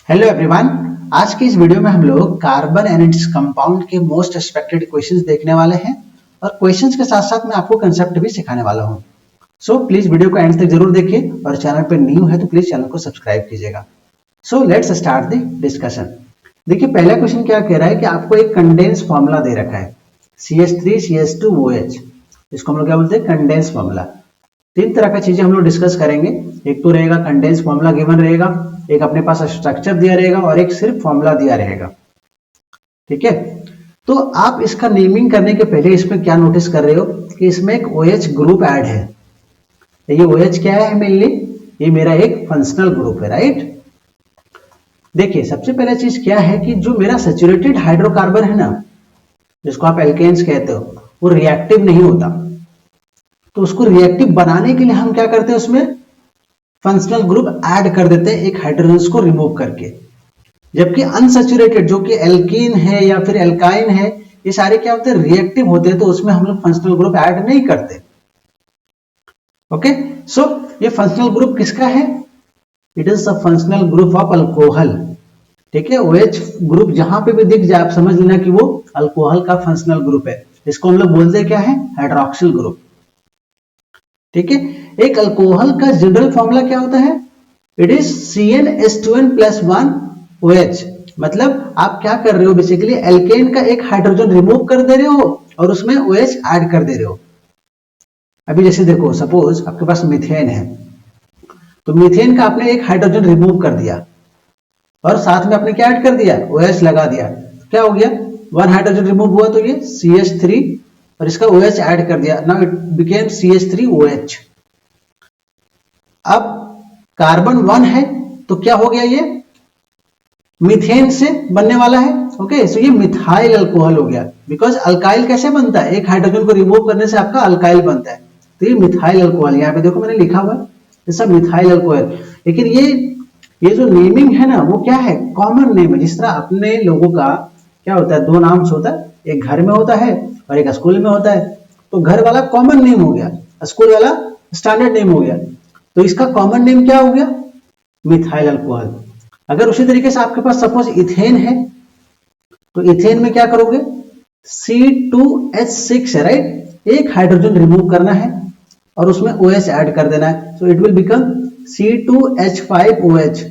Hello everyone. आज की इस वीडियो में हम लोग कार्बन एंड इट्स कंपाउंड के मोस्ट एक्सपेक्टेड क्वेश्चंस देखने वाले हैं और क्वेश्चंस के साथ साथ मैं आपको कंसेप्ट भी सिखाने वाला हूं। सो प्लीज वीडियो को एंड तक जरूर देखिए और चैनल पर न्यू है तो प्लीज चैनल को सब्सक्राइब कीजिएगा। So let's start the discussion. देखिए पहला क्वेश्चन क्या कह रहा है कि आपको एक कंडेंस फॉर्मूला दे रखा है CH3CH2OH। इसको हम लोग क्या बोलते हैं, कंडेंस फॉर्मूला। तीन तरह का चीजें हम लोग डिस्कस करेंगे। एक तो रहेगा कंडेंस फॉर्मूला गिवन रहेगा, एक अपने पास स्ट्रक्चर दिया रहेगा और एक सिर्फ फॉर्मूला दिया रहेगा। ठीक है, तो आप इसका नेमिंग करने के पहले इसमें क्या नोटिस कर रहे हो कि इसमें एक OH ग्रुप ऐड है। ये OH क्या है मेनली, ये मेरा एक फंक्शनल ग्रुप है, राइट। देखिए सबसे पहले चीज क्या है कि जो मेरा सैचुरेटेड हाइड्रोकार्बन है ना, जिसको आप एल्केन्स कहते हो, वो रिएक्टिव नहीं होता। तो उसको रिएक्टिव बनाने के लिए हम क्या करते हैं, उसमें फंक्शनल ग्रुप ऐड कर देते हैं एक हाइड्रोजन को रिमूव करके। जबकि अनसैचुरेटेड जो कि एल्कीन है या फिर एल्काइन है, ये सारे क्या होते हैं, रिएक्टिव होते हैं, तो उसमें हम लोग फंक्शनल ग्रुप ऐड नहीं करते। ओके, सो ये फंक्शनल ग्रुप किसका है, it is the functional group of alcohol. ठीक है, OH ग्रुप जहां पे भी दिख जाए आप समझ लेना कि वो अल्कोहल का फंक्शनल ग्रुप है। इसको हम लोग बोलते हैं क्या है, हाइड्रोक्सिल ग्रुप। ठीक है, एक अल्कोहल का जनरल फॉर्मूला क्या होता है, इट इज CnH2n+1OH। मतलब आप क्या कर रहे हो, बेसिकली एल्केन का एक हाइड्रोजन रिमूव कर दे रहे हो और उसमें OH ऐड कर दे रहे हो। अभी जैसे देखो, सपोज आपके पास मीथेन है, तो मीथेन का आपने एक हाइड्रोजन रिमूव कर दिया और साथ में आपने क्या ऐड कर दिया, OH लगा दिया। क्या हो गया, वन हाइड्रोजन रिमूव हुआ तो ये CH3 और इसका OH ऐड कर दिया, नाउ इट बिकेम CH3OH। अब कार्बन 1 है तो क्या हो गया, ये मीथेन से बनने वाला है। ओके, सो ये मिथाइल अल्कोहल हो गया। बिकॉज अल्काइल कैसे बनता है, एक हाइड्रोजन को रिमूव करने से आपका अल्काइल बनता है, तो ये मिथाइल अल्कोहल। यहाँ पे देखो मैंने लिखा हुआ है, ये सब मिथाइल अल्कोहल। लेकिन ये जो नेमिंग है ना, वो क्या है, कॉमन नेम है। जिस तरह अपने लोगों का क्या होता है, दो नाम से होता है, एक घर में होता है और एक स्कूल में होता है। तो घर वाला कॉमन नेम हो गया, स्कूल वाला स्टैंडर्ड नेम हो गया। तो इसका कॉमन नेम क्या हो गया, मिथाइल अल्कोहल। अगर उसी तरीके से आपके पास सपोज इथेन है, तो इथेन में क्या करोगे, C2H6 है, राइट। एक हाइड्रोजन रिमूव करना है और उसमें OH ऐड कर देना है, so it will become C2H5OH।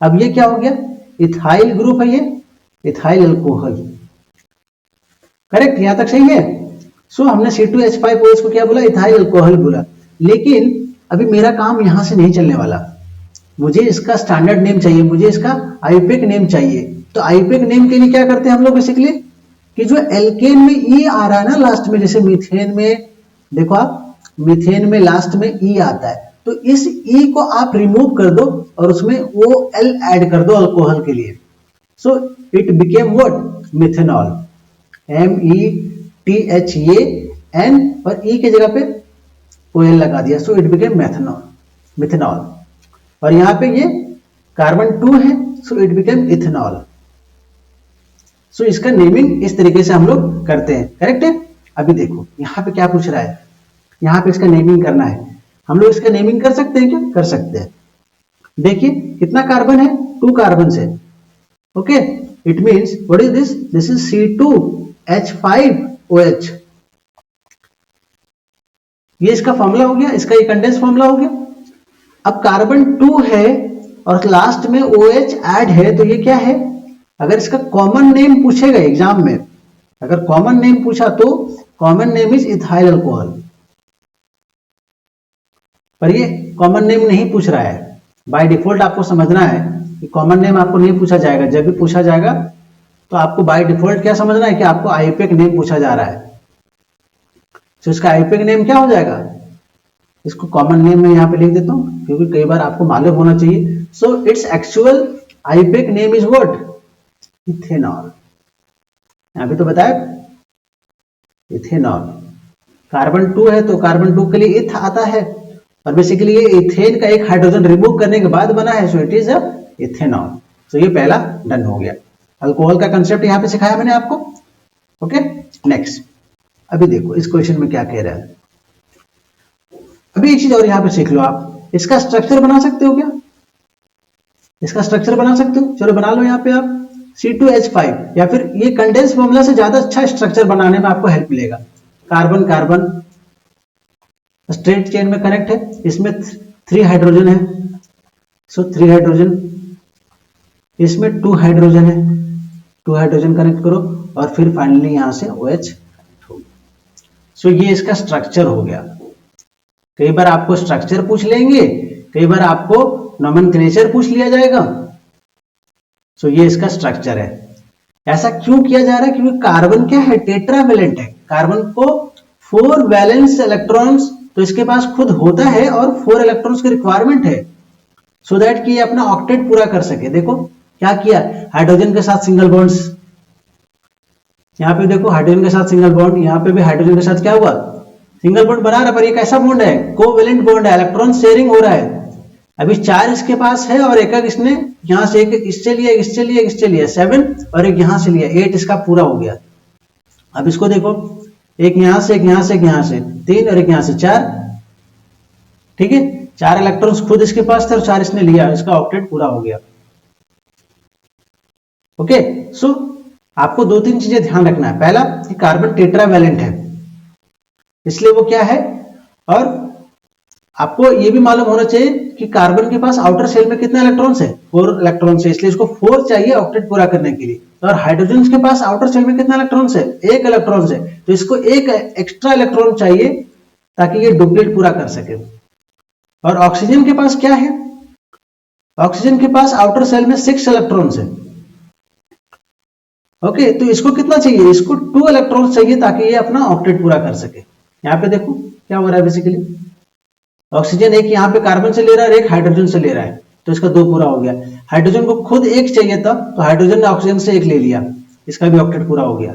अब ये क्या हो गया, इथाइल ग्रुप है, ये इथाइल अल्कोहल। करेक्ट, यहां तक सही है। सो हमने C2H5OH को क्या बोला, इथाइल अल्कोहल बोला। लेकिन अभी मेरा काम यहां से नहीं चलने वाला, मुझे इसका स्टैंडर्ड नेम चाहिए, मुझे इसका आईपेक नेम चाहिए। तो आईपेक नेम के लिए क्या करते हैं हम लोग, बेसिकली कि जो एल्केन में ई आ रहा है ना लास्ट में, जैसे मीथेन में देखो आप, मीथेन में लास्ट में ई आता है, तो इस ई को आप रिमूव कर दो और उसमें OL ऐड कर दो अल्कोहल के लिए। So it became what, methanol. METHAN और ई के जगह पे OL लगा दिया, सो इट बिकेम मिथेनॉल। और यहां पे ये कार्बन 2 है, सो इट बिकेम इथेनॉल। सो इसका नेमिंग इस तरीके से हम लोग करते हैं, करेक्ट है। अभी देखो यहां पे क्या पूछ रहा है, यहां पे इसका नेमिंग करना है। हम लोग इसका नेमिंग कर सकते हैं क्या, कर सकते हैं। देखिए कितना कार्बन है, 2 कार्बन से। Okay, it means what is this, this is C2H5OH। ये इसका फॉर्मूला हो गया, इसका ये कंडेंस फॉर्मूला हो गया। अब कार्बन 2 है और लास्ट में OH ऐड है, तो ये क्या है, अगर इसका कॉमन नेम पूछेगा एग्जाम में, अगर कॉमन नेम पूछा तो common name is ethyl alcohol. पर ये कॉमन नेम नहीं पूछ रहा है, बाय डिफॉल्ट आपको समझना है कि कॉमन नेम आपको नहीं पूछा जाएगा। जब भी पूछा जाएगा तो आपको बाय डिफॉल्ट क्या समझना है कि आपको आईपेक नेम पूछा जा रहा है। तो इसका आईपेक नेम क्या हो जाएगा, इसको कॉमन नेम में यहां पे लिख देता हूं क्योंकि कई बार आपको मालूम होना चाहिए। So its actual IUPAC name is what, ethanol. यहां पे तो बताया इथेनॉल। कार्बन 2 है तो कार्बन 2 के लिए इथ आता है और बेसिकली ये इथेन का एक हाइड्रोजन रिमूव करने के बाद बना है, so it is a ethanol. So ये पहला डन हो गया। अल्कोहल का कंसेप्ट यहां पे सिखाया मैंने आपको। ओके, नेक्स्ट अभी देखो इस क्वेश्चन में क्या कह रहा है। अभी एक चीज और यहां पे सीख लो आप, इसका स्ट्रक्चर बना सकते हो क्या, इसका स्ट्रक्चर बना सकते हो, चलो बना लो यहाँ पे आप C2H5, या फिर ये कंडेंस फॉर्मूला से ज्यादा अच्छा स्ट्रक्चर बनाने में आपको हेल्प मिलेगा। कार्बन कार्बन स्ट्रेट चेन में कनेक्ट है, इसमें 3 हाइड्रोजन है, सो 3 हाइड्रोजन, इसमें 2 हाइड्रोजन है, 2 हाइड्रोजन कनेक्ट करो और फिर फाइनली यहां से OH। सो ये इसका स्ट्रक्चर हो गया। कई बार आपको स्ट्रक्चर पूछ लेंगे, कई बार आपको नोमेनक्लेचर पूछ लिया जाएगा। सो ये इसका स्ट्रक्चर है। ऐसा क्यों किया जा रहा है? क्योंकि कार्बन क्या है, टेट्रावेलेंट है। कार्बन को 4 वैलेंस इलेक्ट्रॉन्स तो इसके पास खुद होता है और 4 इलेक्ट्रॉन्स की रिक्वायरमेंट है, सो दैट कि ये अपना ऑक्टेट पूरा कर सके। देखो क्या किया, हाइड्रोजन के साथ सिंगल बॉन्ड्स, यहाँ पे देखो हाइड्रोजन के साथ सिंगल बॉन्ड, यहाँ पे भी हाइड्रोजन के साथ क्या हुआ, सिंगल बॉन्ड बना रहा, पर ये कैसा बॉन्ड है, कोवेलेंट बॉन्ड है, इलेक्ट्रॉन शेयरिंग हो रहा है। अभी 4 इसके पास है और एक इसने यहां से एक इससे लिया, इससे लिया, इससे लिया 7, और एक यहां से लिया 8, इसका पूरा हो गया। अब इसको देखो, एक यहां से, एक यहां से, एक यहां से 3 और एक यहां से 4, ठीक है, 4 इलेक्ट्रॉन्स खुद इसके पास थे और 4 इसने लिया, इसका ऑक्टेट पूरा हो गया। ओके, सो आपको 2-3 चीजें ध्यान रखना है। पहला कि कार्बन टेट्रावैलेंट है, इसलिए वो क्या है, और आपको ये भी मालूम होना चाहिए कि कार्बन के पास आउटर शेल में कितने इलेक्ट्रॉन्स है, 4 इलेक्ट्रॉन्स है, इसलिए इसको 4 चाहिए ऑक्टेट पूरा करने के लिए। और हाइड्रोजन के पास आउटर शेल में कितना इलेक्ट्रॉन्स है, 1 इलेक्ट्रॉन्स है, तो इसको 1 एक्स्ट्रा इलेक्ट्रॉन चाहिए ताकि ये डुप्लीट पूरा कर सके। और ऑक्सीजन के पास क्या है, ऑक्सीजन के पास आउटर शेल में 6 इलेक्ट्रॉन्स है। ओके, तो इसको कितना चाहिए, इसको 2 इलेक्ट्रॉन्स चाहिए ताकि ये अपना ऑक्टेट पूरा कर सके। यहाँ पे देखो क्या हो रहा है, बेसिकली ऑक्सीजन एक यहाँ पे कार्बन से ले रहा है और एक हाइड्रोजन से ले रहा है, तो इसका 2 पूरा हो गया। हाइड्रोजन को खुद 1 चाहिए था, तो हाइड्रोजन ने ऑक्सीजन से 1 ले लिया, इसका भी ऑक्टेट पूरा हो गया।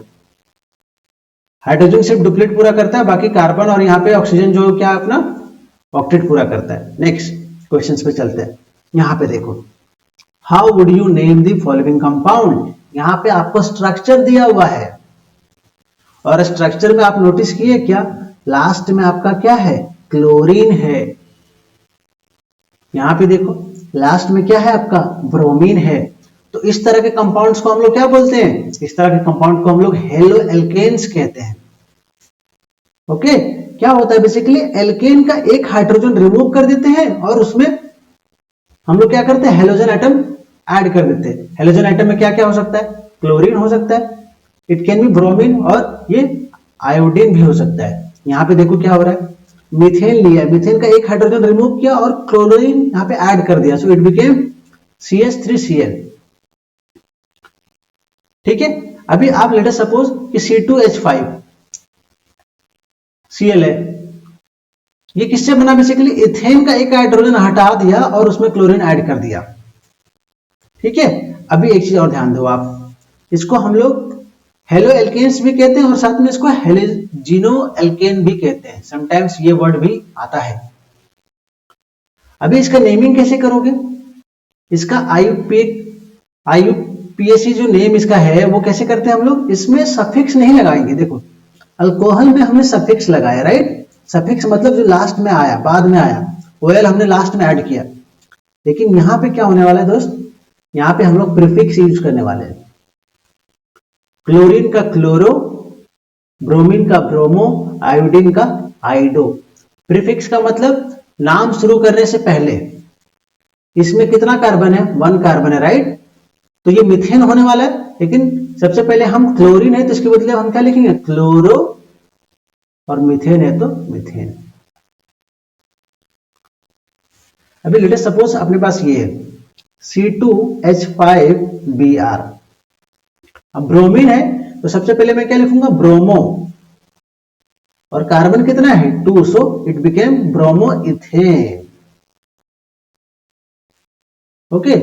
हाइड्रोजन सिर्फ डुप्लीट पूरा करता है, बाकी कार्बन और यहाँ पे ऑक्सीजन जो क्या अपना ऑक्टेट पूरा करता है। नेक्स्ट क्वेश्चन पे चलते हैं। यहाँ पे देखो, how would you name the following compound. यहाँ पे आपको स्ट्रक्चर दिया हुआ है, और स्ट्रक्चर में आप नोटिस किए क्या, लास्ट में आपका क्या है, क्लोरीन है। यहां पे देखो लास्ट में क्या है आपका, ब्रोमीन है। तो इस तरह के कंपाउंड्स को हम लोग क्या बोलते हैं, इस तरह के कंपाउंड को हम लोग हेलो एल्केन्स कहते हैं। ओके, क्या होता है बेसिकली, एल्केन का एक हाइड्रोजन रिमूव कर देते हैं और उसमें हम लोग क्या करते हैं, हेलोजन एटम ऐड कर देते हैं। हेलोजन एटम में क्या क्या हो सकता है, क्लोरीन हो सकता है, इट कैन बी ब्रोमीन, और ये आयोडीन भी हो सकता है। यहाँ पे देखो क्या हो रहा है, मीथेन लिया, मीथेन का एक हाइड्रोजन रिमूव किया और क्लोरीन यहाँ पे ऐड कर दिया, सो इट बिकेम CH3Cl। ठीक है, अभी आप लेट अस सपोज कि C2H5 Cl है, ये किससे बना, बेसिकली इथेन का एक हाइड्रोजन हटा दिया और उसमें क्लोरीन ऐड कर दिया। ठीक है, अभी एक चीज और ध्यान दो आप, इसको हम लोग हेलो एल्केन्स भी कहते हैं और साथ में इसको हेलोजिनो एल्केन भी कहते हैं, समटाइम्स ये वर्ड भी आता है। अभी इसका नेमिंग कैसे करोगे, इसका IUPAC जो नेम इसका है वो कैसे करते हैं हम लोग, इसमें सफिक्स नहीं लगाएंगे। देखो अल्कोहल में हमने सफिक्स लगाया, राइट, सफिक्स मतलब जो लास्ट में आया, बाद में आया, OL हमने लास्ट में ऐड किया। लेकिन यहां पे क्या होने वाला है दोस्त, यहां पे हम लोग प्रीफिक्स यूज करने वाले हैं। क्लोरीन का क्लोरो, ब्रोमीन का ब्रोमो, आयोडीन का आइडो। प्रीफिक्स का मतलब नाम शुरू करने से पहले इसमें कितना कार्बन है, 1 कार्बन है, राइट। तो ये मीथेन होने वाला है, लेकिन सबसे पहले हम क्लोरीन है तो इसके बदले हम क्या लिखेंगे, क्लोरो, और मीथेन है तो मीथेन। अभी लेट अस सपोज अपने पास ये है C2H5Br। अब ब्रोमीन है तो सबसे पहले मैं क्या लिखूंगा, ब्रोमो, और कार्बन कितना है 2, so it became bromo ethane. Okay,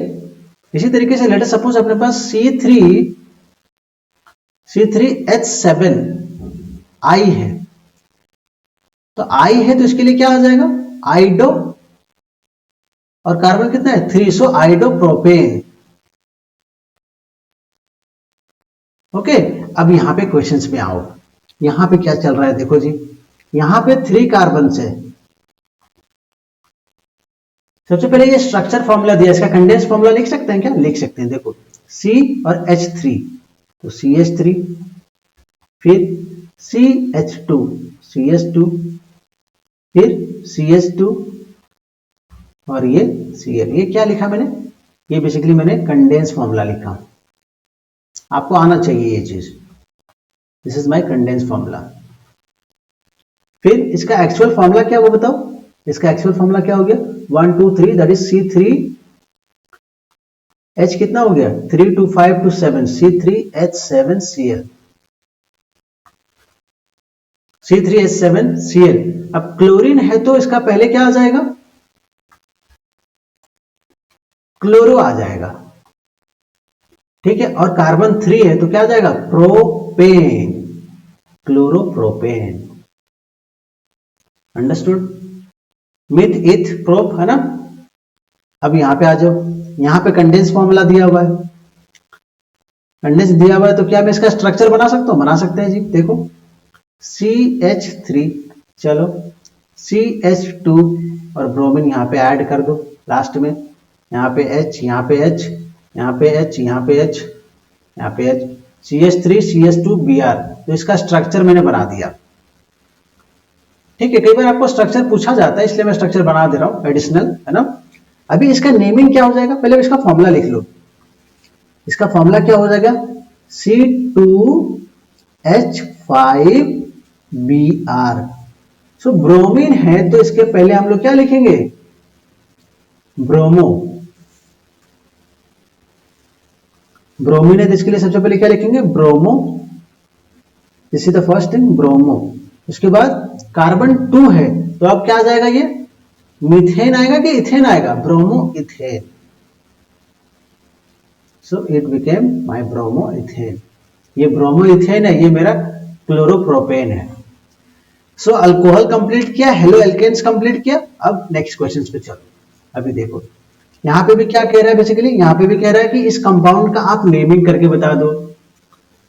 इसी तरीके से लेट अस सपोज अपने पास C3H7I है, तो I है तो इसके लिए क्या आ जाएगा, आइडो, और कार्बन कितना है 3, सो आइडो प्रोपेन। ओके, अब यहां पे क्वेश्चंस में आओ, यहां पे क्या चल रहा है, देखो जी, यहां पे 3 कार्बन है, सबसे पहले ये स्ट्रक्चर फॉर्मूला दिया, इसका कंडेंस फॉर्मूला लिख सकते हैं क्या? लिख सकते हैं। देखो C और H3, तो CH3, फिर CH2, CH2, फिर CH2 और ये Cl। ये क्या लिखा मैंने? ये बेसिकली मैंने कंडेंस फॉर्मूला लिखा। आपको आना चाहिए ये चीज। This is my condense formula. फिर इसका एक्चुअल फॉर्मूला क्या वो बताओ? इसका एक्चुअल फॉर्मूला क्या हो गया? 1 2 3 दैट इज C3 H कितना हो गया? 3 2 5 2 7 C3H7Cl, C3H7Cl। अब क्लोरीन है तो इसका पहले क्या आ जाएगा? क्लोरो आ जाएगा, ठीक है। और कार्बन 3 है तो क्या आ जाएगा? Propane, chloropropane. अंडरस्टूड? मिथ इथ प्रोप है ना। अब यहां पे आ जाओ, यहां पे कंडेंस फॉर्मूला दिया हुआ है। कंडेंस दिया हुआ है तो क्या मैं इसका स्ट्रक्चर बना सकता हूं? बना सकते हैं जी। देखो CH3, चलो CH2 और ब्रोमीन यहां पे ऐड कर दो लास्ट में। यहां पे H, यहां पे H, यहां पे H, यहां पे H, यहां पे H, CH3 CH2 Br। तो इसका स्ट्रक्चर मैंने बना दिया, ठीक है। कई बार आपको स्ट्रक्चर पूछा जाता है, इसलिए मैं स्ट्रक्चर बना दे रहा हूं एडिशनल, है ना। अभी इसका नेमिंग क्या हो जाएगा? पहले इसका फॉर्मूला लिख लो। इसका फॉर्मूला क्या हो जाएगा? C2H5Br। सो ब्रोमीन है तो इसके पहले हम लोग क्या लिखेंगे? ब्रोमो। ब्रोमीन है तो इसके लिए सबसे पहले क्या लिखेंगे? Bromo. This is the first thing, bromo. उसके बाद कार्बन 2 है तो अब क्या आ जाएगा? ये मीथेन आएगा कि इथेन आएगा? Bromo ethane. So it became my bromo ethane. ये ब्रोमो इथेन है, ये मेरा क्लोरोप्रोपेन है। सो अल्कोहल कंप्लीट किया, हेलो एल्केन्स कंप्लीट किया। अब नेक्स्ट क्वेश्चन पे चलो। अभी देखो यहां पे भी क्या कह रहा है? बेसिकली यहां पे भी कह रहा है कि इस कंपाउंड का आप नेमिंग करके बता दो।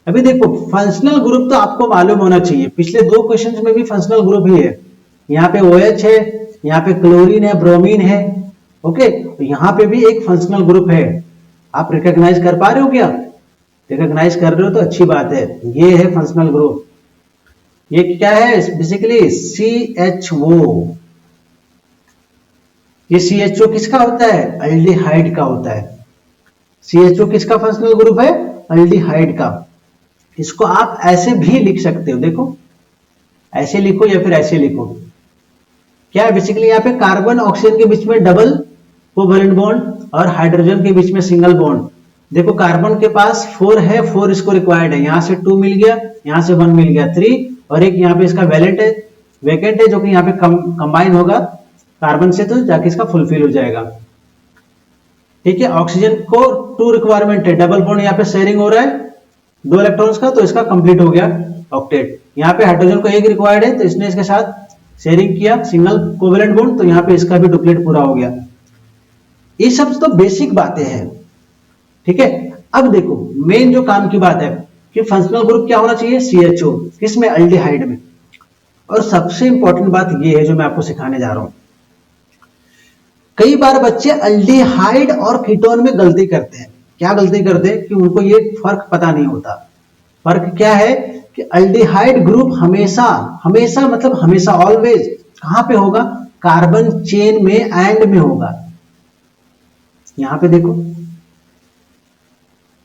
अभी देखो फंक्शनल ग्रुप तो आपको मालूम होना चाहिए, पिछले 2 क्वेश्चंस में भी फंक्शनल ग्रुप ही है। यहाँ पे OH है, यहाँ पे क्लोरीन है, ब्रोमीन है, ओके। तो यहाँ पे भी एक फंक्शनल ग्रुप है। आप रिकॉग्नाइज कर पा रहे हो क्या? रिकॉग्नाइज कर रहे हो तो अच्छी बात है। ये है फंक्शनल ग्रुप। ये क्या है? Basically CHO। ये CHO किसका होता है? अल्डिहाइड का होता है। CHO किसका फंक्शनल ग्रुप है? अल्डिहाइड का। इसको आप ऐसे भी लिख सकते हो, देखो ऐसे लिखो या फिर ऐसे लिखो। क्या है? बेसिकली यहाँ पे कार्बन ऑक्सीजन के बीच में डबल कोवैलेंट बॉन्ड और हाइड्रोजन के बीच में सिंगल बॉन्ड। देखो कार्बन के पास 4 है, 4 इसको रिक्वायर्ड है। यहां से 2 मिल गया, यहां से 1 मिल गया, 3, और एक यहाँ पे इसका वैलेंट है, वैकेंट है, जो कि यहाँ पे कंबाइन होगा कार्बन से, तो जाके इसका फुलफिल हो जाएगा, ठीक है। ऑक्सीजन को 2 रिक्वायरमेंट है, डबल बॉन्ड यहाँ पे शेयरिंग हो रहा है 2 इलेक्ट्रॉन्स का, तो इसका कंप्लीट हो गया ऑक्टेट। यहाँ पे हाइड्रोजन को 1 रिक्वायर्ड है तो इसने इसके साथ शेयरिंग किया सिंगल कोवैलेंट बॉन्ड, तो यहाँ पे इसका भी डुप्लेट पूरा हो गया। ये सब तो बेसिक बातें हैं, ठीक है। अब देखो मेन जो काम की बात है कि फंक्शनल ग्रुप क्या होना चाहिए? CHO। किसमें? अल्डिहाइड में। और सबसे इंपॉर्टेंट बात ये है जो मैं आपको सिखाने जा रहा हूं। कई बार बच्चे अल्डिहाइड और कीटोन में गलती करते हैं। क्या गलती करते हैं? कि उनको ये फर्क पता नहीं होता। फर्क क्या है कि अल्डिहाइड ग्रुप हमेशा हमेशा मतलब हमेशा ऑलवेज कहां पे होगा? कार्बन चेन में एंड में होगा। यहां पे देखो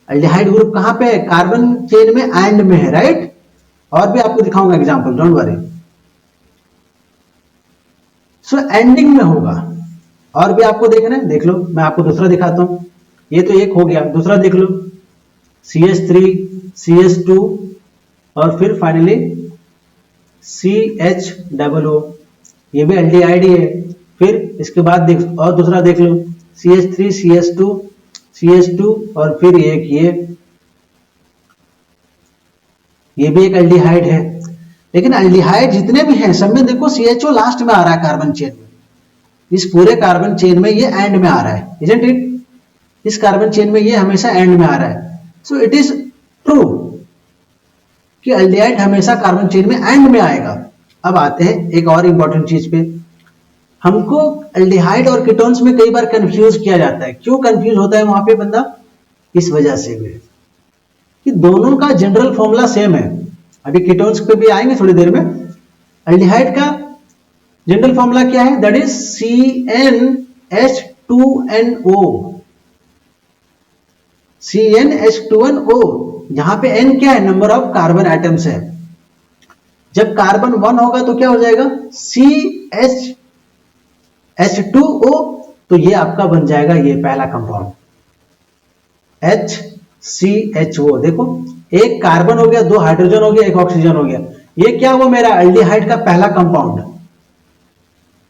अल्डिहाइड ग्रुप कहां पे है? कार्बन चेन में एंड में है, राइट। और भी आपको दिखाऊंगा example, don't worry. So ending में होगा। और भी आपको देखना है, देख लो, मैं आपको दूसरा दिखाता हूं। ये तो एक हो गया, दूसरा देख लो, CH3 CH2 और फिर फाइनली CHOO, ये भी एल्डिहाइड ही है। फिर इसके बाद देख, और दूसरा देख लो, CH3 CH2 और फिर एक ये भी एक एल्डिहाइड है। लेकिन एल्डिहाइड जितने भी हैं सब में देखो CHO लास्ट में आ रहा है कार्बन चेन में। इस पूरे कार्बन चेन में ये एंड में आ रहा है, इजंट इट? इस कार्बन चेन में ये हमेशा एंड में आ रहा है। सो इट इज ट्रू कि एल्डिहाइड हमेशा कार्बन चेन में एंड में आएगा। अब आते हैं एक और इंपॉर्टेंट चीज पे। हमको एल्डिहाइड और कीटोन्स में कई बार कंफ्यूज किया जाता है। क्यों कंफ्यूज होता है वहां पे बंदा? इस वजह से भी कि दोनों का जनरल फॉर्मूला सेम है। अभी कीटोन्स पे भी आएंगे थोड़ी देर में। एल्डिहाइड का जनरल फॉर्मूला क्या है? That is CnH2nO। CnH2nO, जहां पे N क्या है? नंबर ऑफ कार्बन एटम्स है। जब कार्बन 1 होगा तो क्या हो जाएगा? CH2O, तो ये आपका बन जाएगा ये पहला कंपाउंड HCHO। देखो, एक कार्बन हो गया, 2 हाइड्रोजन हो गया, 1 ऑक्सीजन हो गया। ये क्या हुआ? मेरा एल्डिहाइड का पहला कंपाउंड,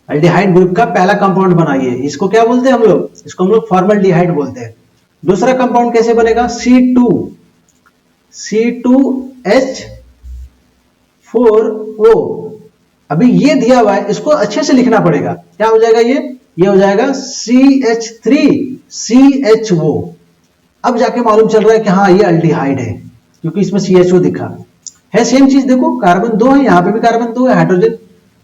एल्डिहाइड ग्रुप का पहला कंपाउंड बना। ये इसको क्या बोलते हैं हम लोग? इसको हम लोग फॉर्मल्डिहाइड बोलते हैं। दूसरा कंपाउंड कैसे बनेगा? C2H4O। अभी ये दिया हुआ है, इसको अच्छे से लिखना पड़ेगा। क्या हो जाएगा ये हो जाएगा CH3CHO। अब जाके मालूम चल रहा है कि हाँ ये एल्डिहाइड है, क्योंकि इसमें CHO दिखा है। सेम चीज देखो, कार्बन 2 है, यहां पे भी कार्बन 2 है, हाइड्रोजन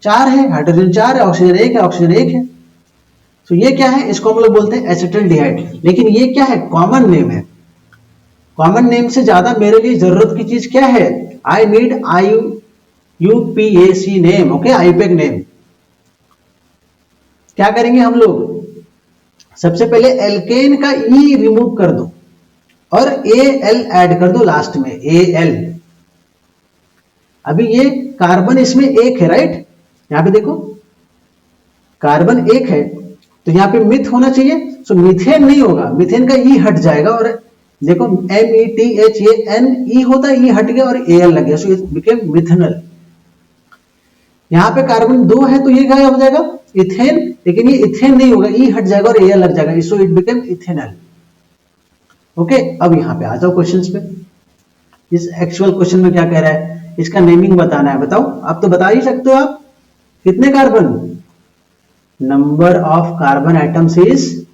4 है, हाइड्रोजन 4 है, ऑक्सीजन 1 है, ऑक्सीजन 1 है। तो ये क्या है? इसको हम लोग बोलते हैं एसिटल्डिहाइड। लेकिन ये क्या है? कॉमन नेम है। कॉमन नेम से ज्यादा मेरे लिए जरूरत की चीज क्या है? I need IUPAC name. Okay, IUPAC name. क्या करेंगे हम लोग? सबसे पहले एल्केन का E रिमूव कर दो और AL ऐड कर दो लास्ट में, AL। अभी ये कार्बन इसमें 1 है, राइट? यहां पे देखो कार्बन 1 है, तो यहां पे मिथ होना चाहिए। सो मीथेन नहीं होगा, मीथेन का E हट जाएगा। और देखो METH, ये NE होता है, E हट गया और AL लग गया, सो इट बिकेम मिथेनल। यहां पे कार्बन 2 है तो ये गायब हो जाएगा, इथेन। लेकिन ये इथेन नहीं होगा, E हट जाएगा और AL लग जाएगा, so it became ethanal. Okay, अब यहां पे आ जाओ क्वेश्चंस पे। इस एक्चुअल क्वेश्चन में क्या कह रहा है? इसका नेमिंग बताना है। बताओ, आप तो बता ही सकते हो। आप कितने carbon? Number of carbon atoms is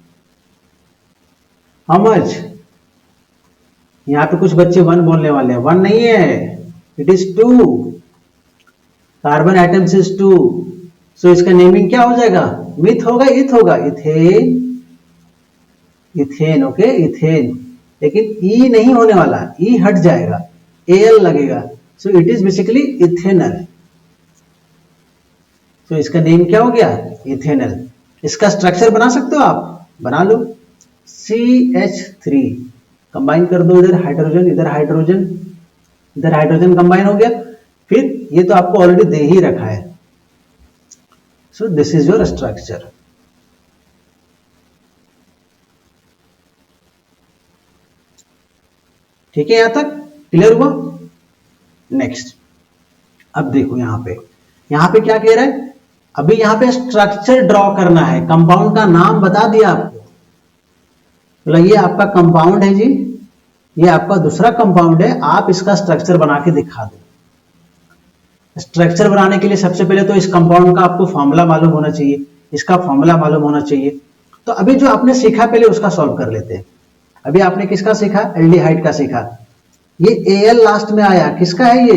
how much? यहां पे कुछ बच्चे 1 बोलने वाले हैं। 1 नहीं है, it is 2। Carbon atoms is 2। सो इसका नेमिंग क्या हो जाएगा? मिथ होगा, इथ होगा, इथेन, इथेन। Okay, ethane. लेकिन E नहीं होने वाला, E हट जाएगा, AL लगेगा, सो इट इज बेसिकली इथेनल। तो इसका नेम क्या हो गया? इथेनल। इसका स्ट्रक्चर बना सकते हो आप? बना लो। CH3 कंबाइन कर दो, इधर हाइड्रोजन, इधर हाइड्रोजन, इधर हाइड्रोजन कंबाइन हो गया। फिर ये तो आपको ऑलरेडी दे ही रखा है। So this is your structure. ठीक है, यहां तक क्लियर हुआ? नेक्स्ट, अब देखो यहां पे क्या कह रहा है? अभी यहां पे स्ट्रक्चर ड्रॉ करना है। कंपाउंड का नाम बता दिया आपको, तो ये आपका कंपाउंड है जी, ये आपका दूसरा कंपाउंड है। आप इसका स्ट्रक्चर बना के दिखा दो। स्ट्रक्चर बनाने के लिए सबसे पहले तो इस कंपाउंड का आपको फॉर्मूला मालूम होना चाहिए, इसका फॉर्मूला मालूम होना चाहिए। तो अभी जो आपने सीखा पहले उसका सॉल्व कर लेते हैं। अभी आपने किसका सीखा? एल्डिहाइड का सीखा। ये AL लास्ट में आया, किसका है ये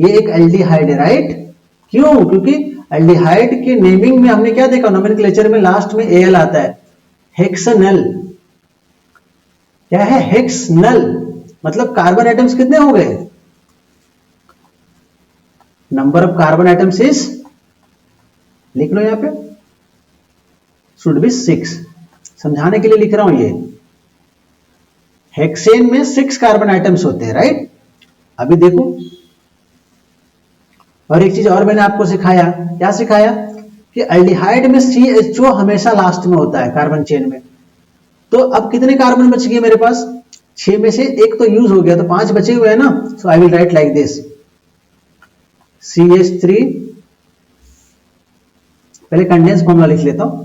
एक एल्डिहाइड है, राइट? क्यों? क्योंकि एल्डिहाइड के नेमिंग में हमने क्या देखा? नोमेनक्लेचर में लास्ट में AL आता है। हेक्सनल क्या है? हेक्सनल मतलब कार्बन एटम्स कितने हो गए? Number of carbon atoms is, लिख लो यहां पे, शुड बी 6। समझाने के लिए लिख रहा हूं। ये हेक्सेन में 6 कार्बन आइटम्स होते हैं, राइट? अभी देखो, और एक चीज और मैंने आपको सिखाया। क्या सिखाया? कि एल्डिहाइड में CHO हमेशा लास्ट में होता है कार्बन चेन में। तो अब कितने कार्बन बच गए मेरे पास? 6 में से एक तो यूज हो गया, तो 5 बचे हुए हैं ना। So I will write like this, CH3। पहले कंडेंस फॉर्मूला लिख लेता हूं।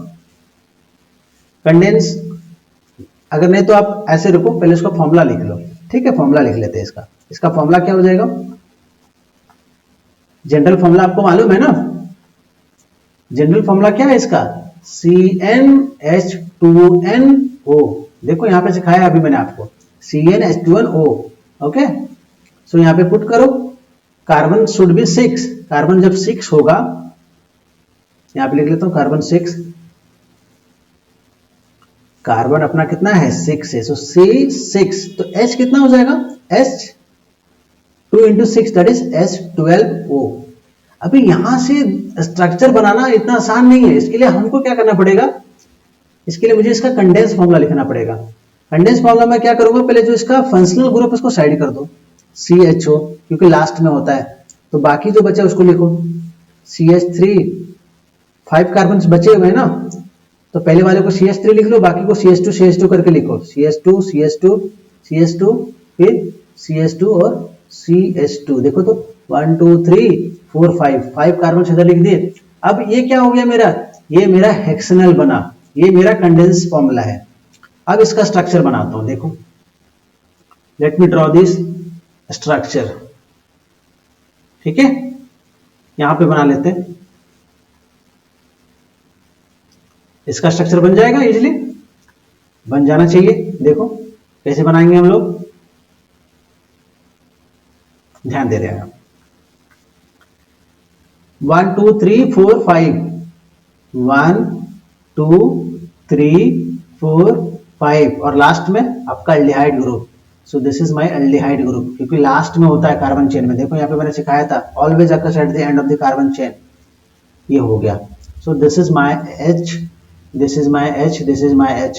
कंडेंस, अगर नहीं तो आप ऐसे रुको, पहले इसका फॉर्मूला लिख लो। ठीक है, फॉर्मूला लिख लेते हैं इसका फॉर्मूला क्या हो जाएगा? जनरल फॉर्मूला आपको मालूम है ना? जनरल फॉर्मूला क्या है इसका? CnH2nO। देखो यहां पे सिखाया अभी मैंने आपको, CnH2nO। ओके, सो यहां पे पुट करो, कार्बन शुड बी 6। कार्बन जब 6 होगा यहाँ पे लिख लेता हूँ कार्बन 6, कार्बन अपना कितना है 6 है, सो C6, तो H कितना हो जाएगा H 2 into 6 that is H12O। अभी यहां से स्ट्रक्चर बनाना इतना आसान नहीं है, इसके लिए हमको क्या करना पड़ेगा, इसके लिए मुझे इसका कंडेंस फॉर्मूला लिखना पड़ेगा। कंडेंस फॉर्मूला में क्या करूंगा, पहले जो इसका फंक्शनल ग्रुप उसको साइड कर दो CHO, क्योंकि लास्ट में होता है, तो बाकी जो बचा उसको लिखो CH3, 5 कार्बन बचे हुए हैं ना, तो पहले वाले को CH3 लिख लो, बाकी को CH2 करके लिखो, CH2 फिर CH2 और CH2। देखो तो 1 2 3 4 5 कार्बन इधर लिख दिए। अब ये क्या हो गया मेरा, ये मेरा हेक्सेनल बना, ये मेरा कंडेंस फॉर्मूला है। अब इसका स्ट्रक्चर बनाता हूं, देखो let me draw this structure, ठीक है, यहां पे बना लेते हैं, इसका स्ट्रक्चर बन जाएगा, इजीली बन जाना चाहिए। देखो कैसे बनाएंगे हम लोग, ध्यान दे रहे हैं, 1 2 3 4 5 1 2 3 4 5 और लास्ट में आपका aldehyde group. So this is my aldehyde group, क्योंकि लास्ट में होता है कार्बन चेन में। देखो यहाँ पे मैंने सिखाया था always occurs at the end of the carbon chain, ये हो गया। So this is my H, this is my H, this is my H।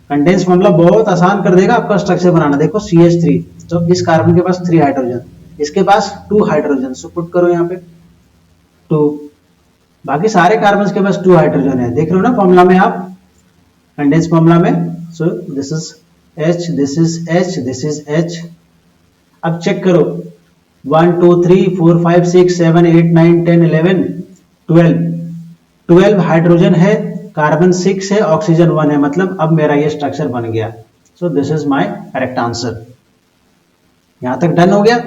Condense formula बहुत आसान कर देगा आपका स्ट्रक्चर बनाना। देखो CH3, तो इस कार्बन के पास 3 हाइड्रोजन, इसके पास 2 हाइड्रोजन, सो पुट करो यहाँ पे 2, बाकी सारे कार्बन के पास 2 हाइड्रोजन है। देख रहे हो ना फॉर्मूला में आप, कंडेंस फॉर्मूला में। So this is H, this is H, this is H। अब चेक करो 1 2 3 4 5 6 7 8 9 10 11 12 हाइड्रोजन है, कार्बन 6 है, ऑक्सीजन 1 है, मतलब अब मेरा ये स्ट्रक्चर बन गया। So this is my correct answer. यहां तक डन हो गया।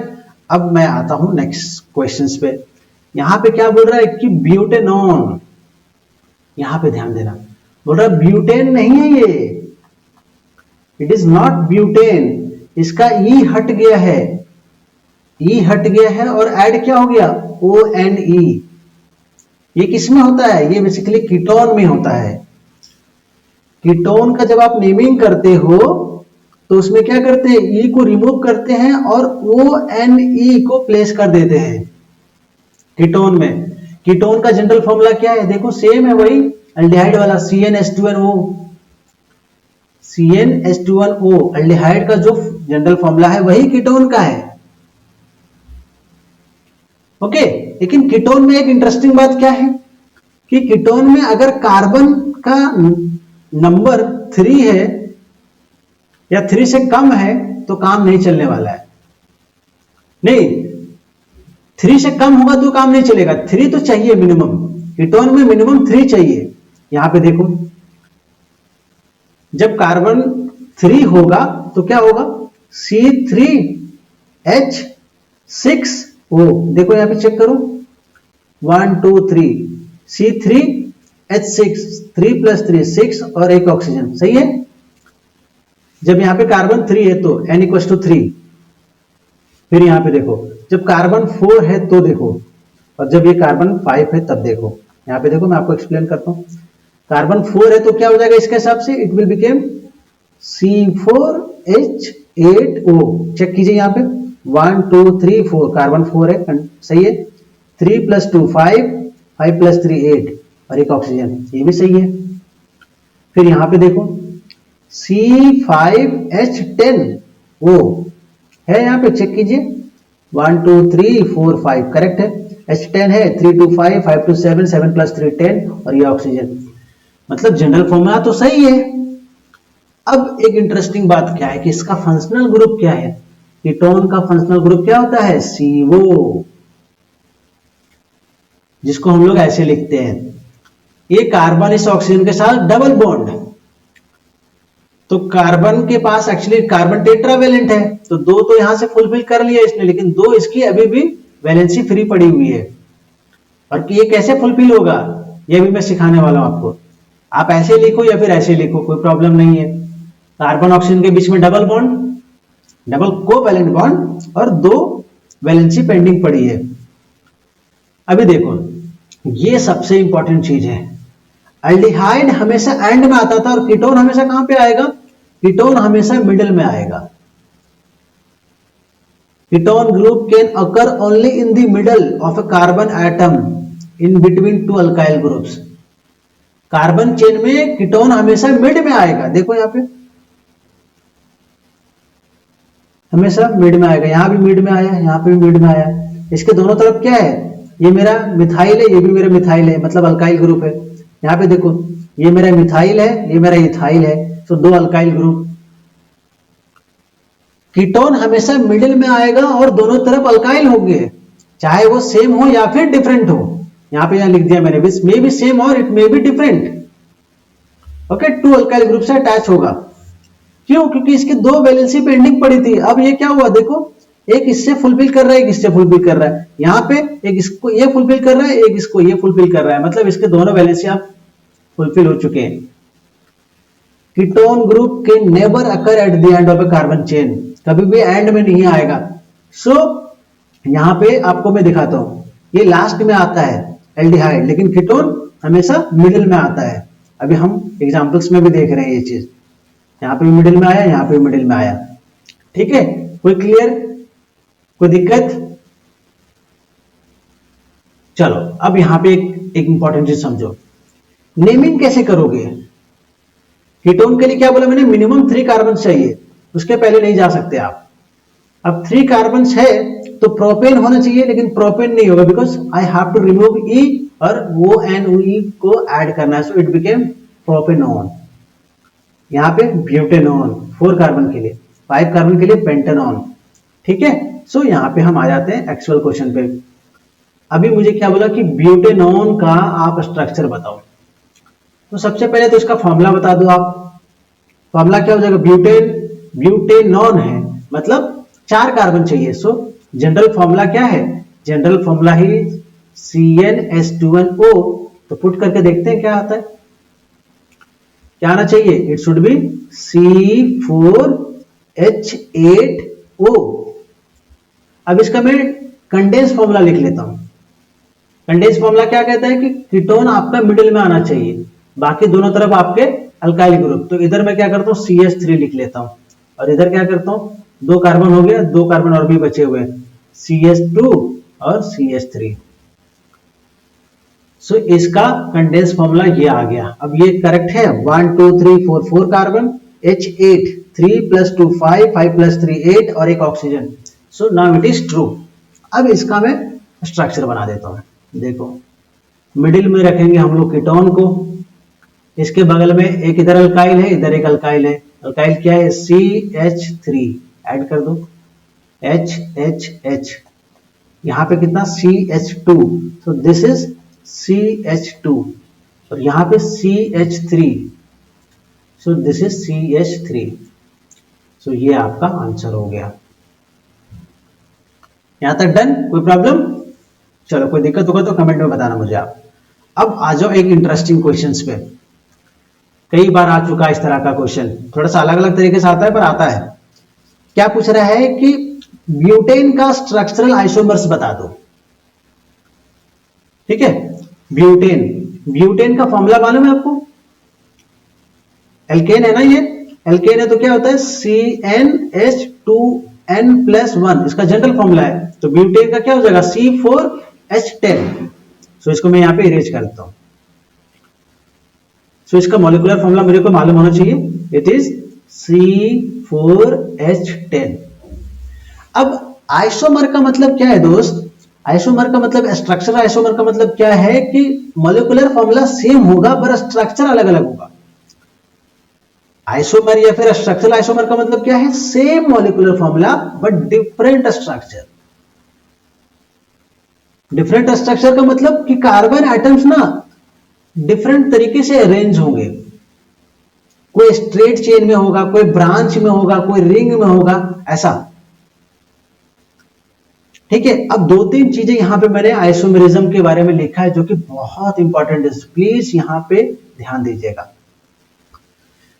अब मैं आता हूं नेक्स्ट क्वेश्चंस पे। यहां पे क्या बोल रहा है कि ब्यूटेनॉन, यहां पे ध्यान देना, बोल रहा है ब्यूटेन नहीं है ये, इट इज नॉट ब्यूटेन, इसका ई हट गया है, ई हट गया है और ऐड क्या हो गया ONE। ये किसमें होता है, ये बेसिकली कीटोन में होता है। कीटोन का जब आप नेमिंग करते हो तो उसमें क्या करते हैं, ई को रिमूव करते हैं और ONE को प्लेस कर देते हैं कीटोन में। कीटोन का जनरल फॉर्मूला क्या है, देखो सेम है वही एल्डिहाइड वाला, CnH2nO। CnH2nO एल्डिहाइड का जो जनरल फॉर्मूला है वही कीटोन का है, ओके। लेकिन कीटोन में एक इंटरेस्टिंग बात क्या है कि कीटोन में अगर कार्बन का नंबर 3 है या 3 से कम है तो काम नहीं चलने वाला है। नहीं, 3 से कम होगा तो काम नहीं चलेगा, 3 तो चाहिए मिनिमम, कीटोन में मिनिमम 3 चाहिए। यहां पे देखो जब कार्बन 3 होगा तो क्या होगा, C3H6O। देखो यहां पे चेक करो 1 2 3 C3H6, 3 + 3 6 और एक ऑक्सीजन, सही है। जब यहां पे कार्बन 3 है तो N = 3। फिर यहां पे देखो जब कार्बन 4 है तो देखो, और जब ये कार्बन 5 है तब देखो। यहां पे देखो मैं आपको एक्सप्लेन करता हूं, कार्बन 4 है तो क्या हो जाएगा इसके हिसाब से, it will became C4H8O। Check कीजिए यहां पे 1 2 3 4, कार्बन 4 है, सही है। 3 + 2 5, 5 + 3 8 और एक ऑक्सीजन, ये भी सही है। फिर यहां पे देखो C5H10O है, यहां पे चेक कीजिए 1 2 3 4 5 करेक्ट है, H10 है, 3 2 5 5 2 7 7 + 3 10 और ये ऑक्सीजन, मतलब जनरल फॉर्मूला तो सही है। अब एक इंटरेस्टिंग बात क्या है कि इसका फंक्शनल ग्रुप क्या है, कीटोन का फंक्शनल ग्रुप क्या होता है, CO, जिसको हम लोग ऐसे लिखते हैं, ये कार्बन इस ऑक्सीजन के साथ डबल बॉन्ड, तो कार्बन के पास एक्चुअली कार्बन टेट्रावेलेंट है, तो 2 तो यहां से फुलफिल कर लिया इसने, लेकिन 2 इसकी अभी भी वैलेंसी फ्री पड़ी हुई है। और कि ये कैसे फुलफिल होगा ये भी मैं सिखाने वाला हूं आपको। आप ऐसे लिखो या फिर ऐसे लिखो, कोई प्रॉब्लम नहीं है। कार्बन ऑक्सीजन के बीच में double bond, double covalent bond और 2 वैलेंसी पेंडिंग पड़ी है। अभी देखो ये सबसे इंपॉर्टेंट चीज है। एल्डिहाइड हमेशा एंड में आता था और कीटोन हमेशा कहां पे आएगा? कीटोन हमेशा मिडिल में आएगा। Ketone group can occur only in the middle of a carbon atom in between two alkyl groups. Carbon chain में कीटोन हमेशा मिड में आएगा। देखो यहां पे हमेशा मिड में आएगा, यहां भी मिड में आया, यहां पे भी मिड में आया। इसके दोनों तरफ क्या है? ये मेरा मिथाइल है, ये भी मेरा मिथाइल है, मतलब अल्काइल ग्रुप है। यहां पे देखो ये मेरा मिथाइल है, ये मेरा इथाइल है, तो दो अल्काइल ग्रुप। कीटोन हमेशा मिडिल में आएगा और दोनों तरफ अल्काइल होंगे, चाहे वो सेम हो या फिर डिफरेंट हो। यहां पे यहां लिख दिया मैंने, दिस मे बी सेम और it may be different. Okay, two alkyl group से अटैच होगा। क्यों? क्योंकि इसकी दो वैलेंसी पेंडिंग पड़ी थी। अब ये क्या हुआ? देखो एक इससे फुलफिल कर रहा है, एक इससे फुलफिल कर रहा है। यहां पे एक इसको ये फुलफिल कर रहा है, एक इसको ये फुलफिल कर रहा है, मतलब इसके दोनों वैलेंसी आप फुलफिल हो चुके हैं। Ketone group can never occur at the end of a carbon chain, कभी भी एंड में नहीं आएगा। सो यहां पे आपको मैं दिखाता हूं, ये लास्ट में आता है एल्डिहाइड, लेकिन कीटोन हमेशा मिडिल में आता है। अभी हम एग्जांपल्स में भी देख रहे हैं ये चीज, यहां पे भी मिडिल में आया, यहां पे भी मिडिल में आया। ठीक है, कोई क्लियर, कोई दिक्कत? चलो अब यहां पे एक इंपॉर्टेंट चीज समझो, नेमिंग कैसे करोगे? कीटोन के लिए क्या बोला मैंने? मिनिमम 3 कार्बन चाहिए, उसके पहले नहीं जा सकते आप। अब 3 कार्बन है तो प्रोपेन होना चाहिए, लेकिन प्रोपेन नहीं होगा, because I have to remove E और वो NOE को ऐड करना है, सो इट बिकेम प्रोपेनॉन। यहां पे ब्यूटेनॉन 4 कार्बन के लिए, 5 कार्बन के लिए पेंटेनॉन। ठीक है, सो यहां पे हम आ जाते हैं एक्चुअल क्वेश्चन पे। अभी मुझे क्या बोला कि ब्यूटेनॉन का आप स्ट्रक्चर बताओ, तो सबसे पहले तो इसका फॉर्मूला बता दो आप। फॉर्मूला क्या हो जाएगा? ब्यूटेनॉन है, मतलब 4 कार्बन चाहिए। सो जनरल फॉर्मूला क्या है? जनरल फॉर्मूला ही CnH2nO। तो पुट करके देखते हैं क्या आता है। क्या आना चाहिए? It should be C4H8O। अब इसका मैं कंडेंस फॉर्मूला लिख लेता हूं। कंडेंस फॉर्मूला क्या कहता है कि कीटोन आपका मिडिल में आना चाहिए, बाकी दोनों तरफ आपके अल्काइल ग्रुप। तो इधर मैं क्या करता हूं? CH3 लिख लेता हूं, और इधर क्या करता हूं? 2 कार्बन हो गया, 2 कार्बन और भी बचे हुए हैं, CH2 और CH3। सो इसका कंडेंस फॉर्मूला ये आ गया। अब ये करेक्ट है, 1 2 3 4 4 कार्बन, H8 3 + 2 5 5 + 3 8 और एक oxygen. So now it is true. अब इसका मैं स्ट्रक्चर बना देता हूं। देखो मिडिल में रखेंगे हम लोग कीटोन को, इसके बगल में एक इधर अल्काइल है, इधर एक अल्काइल है। अल्काइल क्या है? CH3 ऐड कर दो, HHH। यहां पे कितना? CH2, so this is CH2, और यहां पे CH3, so this is CH3। सो ये आपका आंसर हो गया। यहां तक डन? कोई प्रॉब्लम? चलो कोई दिक्कत होगा तो कमेंट में बताना मुझे आप। अब आ जाओ एक इंटरेस्टिंग क्वेश्चंस पे। कई बार आ चुका है इस तरह का क्वेश्चन, थोड़ा सा अलग अलग तरीके से आता है पर आता है। क्या पूछ रहा है कि ब्यूटेन का स्ट्रक्चरल आइसोमर्स बता दो। ठीक है, ब्यूटेन का फॉर्मूला मालूम है आपको? एल्केन है ना, ये एल्केन है तो क्या होता है? CnH2n+1, इसका जनरल फॉर्मूला है। तो ब्यूटेन का क्या हो जाएगा? C4H10। सो इसको मैं यहां पे इरेज कर देता हूं। सो इसका मॉलिक्यूलर फॉर्मूला मेरे को मालूम होना चाहिए, इट इज C4H10। अब आइसोमर का मतलब क्या है दोस्त? आइसोमर का मतलब, स्ट्रक्चर आइसोमर का मतलब क्या है कि मॉलिक्यूलर फॉर्मूला सेम होगा पर स्ट्रक्चर अलग अलग होगा। आइसोमर या फिर स्ट्रक्चरल आइसोमर का मतलब क्या है? Same molecular formula but different structure. Different structure का मतलब कि कार्बन एटम्स ना डिफरेंट तरीके से अरेंज होंगे। कोई स्ट्रेट चेन में होगा, कोई ब्रांच में होगा, कोई रिंग में होगा, ऐसा। ठीक है, अब 2-3 चीजें यहां पे मैंने आइसोमेरिज्म के बारे में लिखा है जो कि बहुत इंपॉर्टेंट है, प्लीज यहां पे ध्यान दीजिएगा।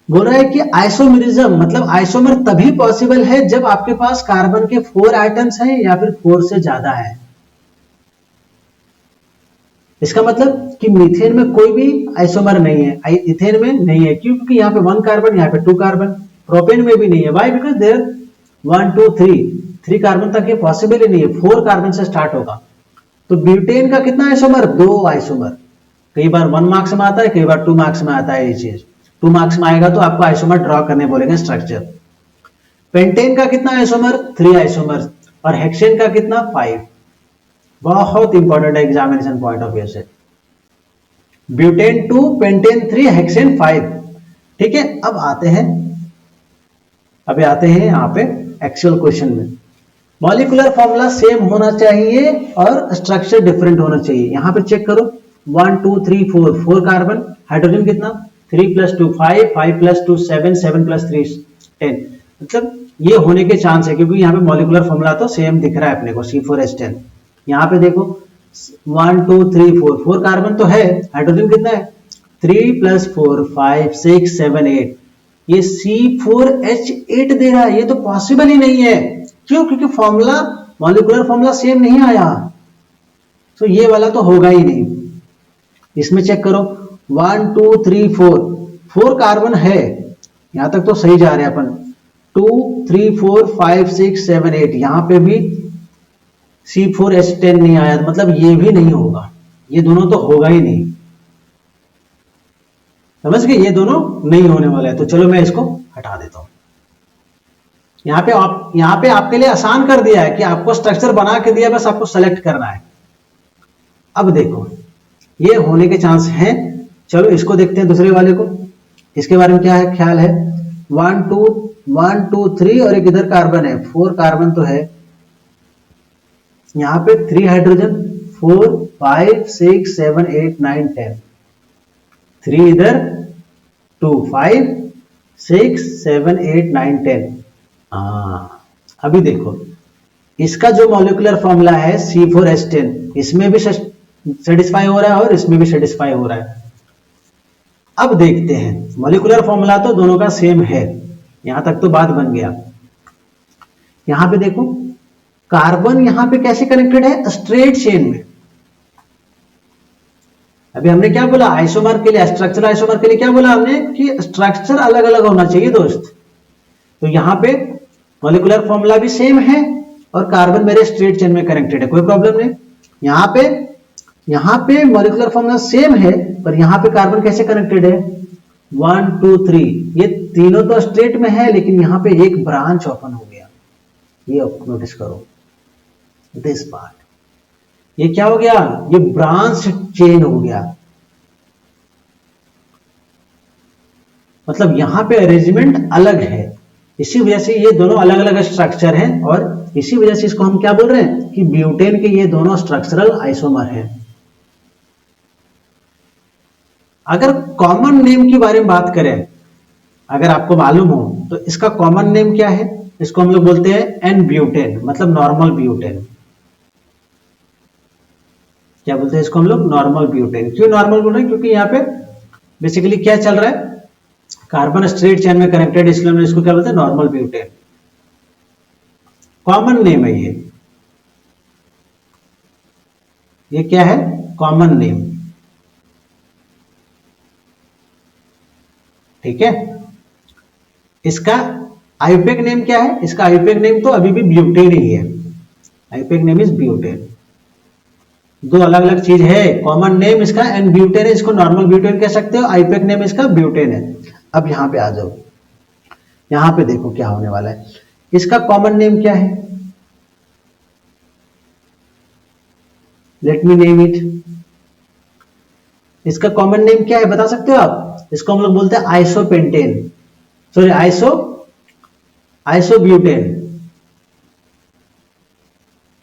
बोल रहा है कि आइसोमेरिज्म मतलब आइसोमर तभी पॉसिबल है जब आपके पास कार्बन के 4 एटम्स हैं या फिर 4 से ज्यादा है। इसका मतलब कि मीथेन में कोई भी आइसोमर नहीं है, इथेन में नहीं है। क्यों? क्योंकि यहाँ पे 1 कार्बन, यहाँ पे 2 कार्बन। प्रोपेन में भी नहीं है। वाई? बिकॉज देयर 1 2 3 कार्बन तक ये पॉसिबल ही नहीं है, 4 कार्बन से स्टार्ट होगा। तो ब्यूटेन का कितना आइसोमर? 2 आइसोमर। कई बार 1 मार्क्स में आता है, कई बार 2 मार्क्स में आता है। ये चीज 2 मार्क्स में आएगा तो आपको आइसोमर ड्रॉ करने बोलेंगे, स्ट्रक्चर। पेंटेन का कितना आइसोमर? 3 आइसोमर। और हेक्सेन का कितना? 5। बहुत इंपॉर्टेंट है एग्जामिनेशन पॉइंट ऑफ व्यू से। Butane 2, pentane 3, hexane 5। ठीक है, अब आते हैं यहां पे एक्चुअल क्वेश्चन में। मॉलिक्यूलर फॉर्मूला सेम होना चाहिए और स्ट्रक्चर डिफरेंट होना चाहिए। यहां पे चेक करो, 1 2 3 4 कार्बन, हाइड्रोजन कितना? 3 + 2 5, 5 + 2 7, 7 + 3 10। मतलब ये होने के चांस है, क्योंकि यहाँ पे मॉलिक्यूलर फॉर्मूला तो सेम दिख रहा है अपने को, C4H10। यहाँ पे देखो 1 2 3 4 कार्बन तो है, हाइड्रोजन कितना है? 3 + 4 5 6 7 8। ये C4H8 दे रहा है, ये तो पॉसिबल ही नहीं है। क्यों? क्योंकि फॉर्मूला, मॉलिक्यूलर फॉर्मूला सेम नहीं आया, तो ये वाला तो होगा ही नहीं। इसमें चेक करो, 1 2 3 4 कार्बन है, यहां तक तो सही जा रहे हैं अपन। 2 3 4 5 6 7 8, यहां पे भी C4H10 नहीं आया, मतलब ये भी नहीं होगा। ये दोनों तो होगा ही नहीं, समझ गए? ये दोनों नहीं होने वाला है। तो चलो मैं इसको हटा देता हूं। यहां पे आपके लिए आसान कर दिया है कि आपको स्ट्रक्चर बना के दिया, बस आपको सेलेक्ट करना है। अब देखो, ये होने के चांस हैं। चलो इसको देखते हैं, दूसरे वाले को। इसके बारे में क्या है ख्याल है? 1 2 3 और एक इधर कार्बन है, 4 कार्बन तो है। यहां पे 3 हाइड्रोजन, 4 5 6 7 8 9 10, 3 इधर, 2 5 6 7 8 9 10। अभी देखो, इसका जो मॉलिक्यूलर फॉर्मूला है C4H10, इसमें भी सेटिस्फाई हो रहा है और इसमें भी सेटिस्फाई हो रहा है। अब देखते हैं, मॉलिक्यूलर फॉर्मूला तो दोनों का सेम है, यहां तक तो बात बन गया। यहां पे देखो, कार्बन यहां पे कैसे कनेक्टेड है? स्ट्रेट चेन में। अभी हमने क्या बोला आइसोमर के लिए, स्ट्रक्चर आइसोमर के लिए क्या बोला हमने कि स्ट्रक्चर अलग अलग होना चाहिए दोस्त। तो यहां पे मॉलिक्यूलर फॉर्मूला भी सेम है और कार्बन मेरे स्ट्रेट चेन में कनेक्टेड है, कोई प्रॉब्लम नहीं। यहां पे मॉलिक्यूलर फॉर्मूला सेम है, पर यहां पे कार्बन कैसे कनेक्टेड है? 1 2 3, ये तीनों तो स्ट्रेट में है, लेकिन यहां पे एक ब्रांच ओपन हो गया। ये नोटिस करो, दिस पार्ट, ये क्या हो गया? ये ब्रांच चेन हो गया। मतलब यहां पे अरेंजमेंट अलग है, इसी वजह से ये दोनों अलग अलग स्ट्रक्चर हैं, और इसी वजह से इसको हम क्या बोल रहे हैं कि ब्यूटेन के ये दोनों स्ट्रक्चरल आइसोमर हैं। अगर कॉमन नेम के बारे में बात करें, अगर आपको मालूम हो तो इसका कॉमन नेम क्या है? इसको हम लोग बोलते हैं एन ब्यूटेन, मतलब नॉर्मल ब्यूटेन। क्या बोलते हैं इसको हम लोग? Normal butane. क्यों नॉर्मल बोल रहे हैं? क्योंकि यहाँ पे बेसिकली क्या चल रहा है, कार्बन स्ट्रेट चेन में कनेक्टेड, इसलिए हम इसको क्या बोलते हैं? Normal butane. कॉमन नेम है ये क्या है? कॉमन नेम, ठीक है। इसका आईयूपीएक नेम क्या है? इसका आईयूपीएक नेम तो अभी भी ब्यूटेन ही है, आईयूपीएक नेम इज ब्यूटेन। दो अलग अलग चीज है। कॉमन नेम इसका एन ब्यूटेन है, इसको नॉर्मल ब्यूटेन कह सकते हो, आईयूपीएक नेम इसका ब्यूटेन है। अब यहां पे आ जाओ, यहां पे देखो क्या होने वाला है। इसका कॉमन नेम क्या है? Let me name it. इसका कॉमन नेम क्या है बता सकते हो आप? इसको हम लोग बोलते हैं आइसोपेंटेन, सॉरी आइसोब्यूटेन।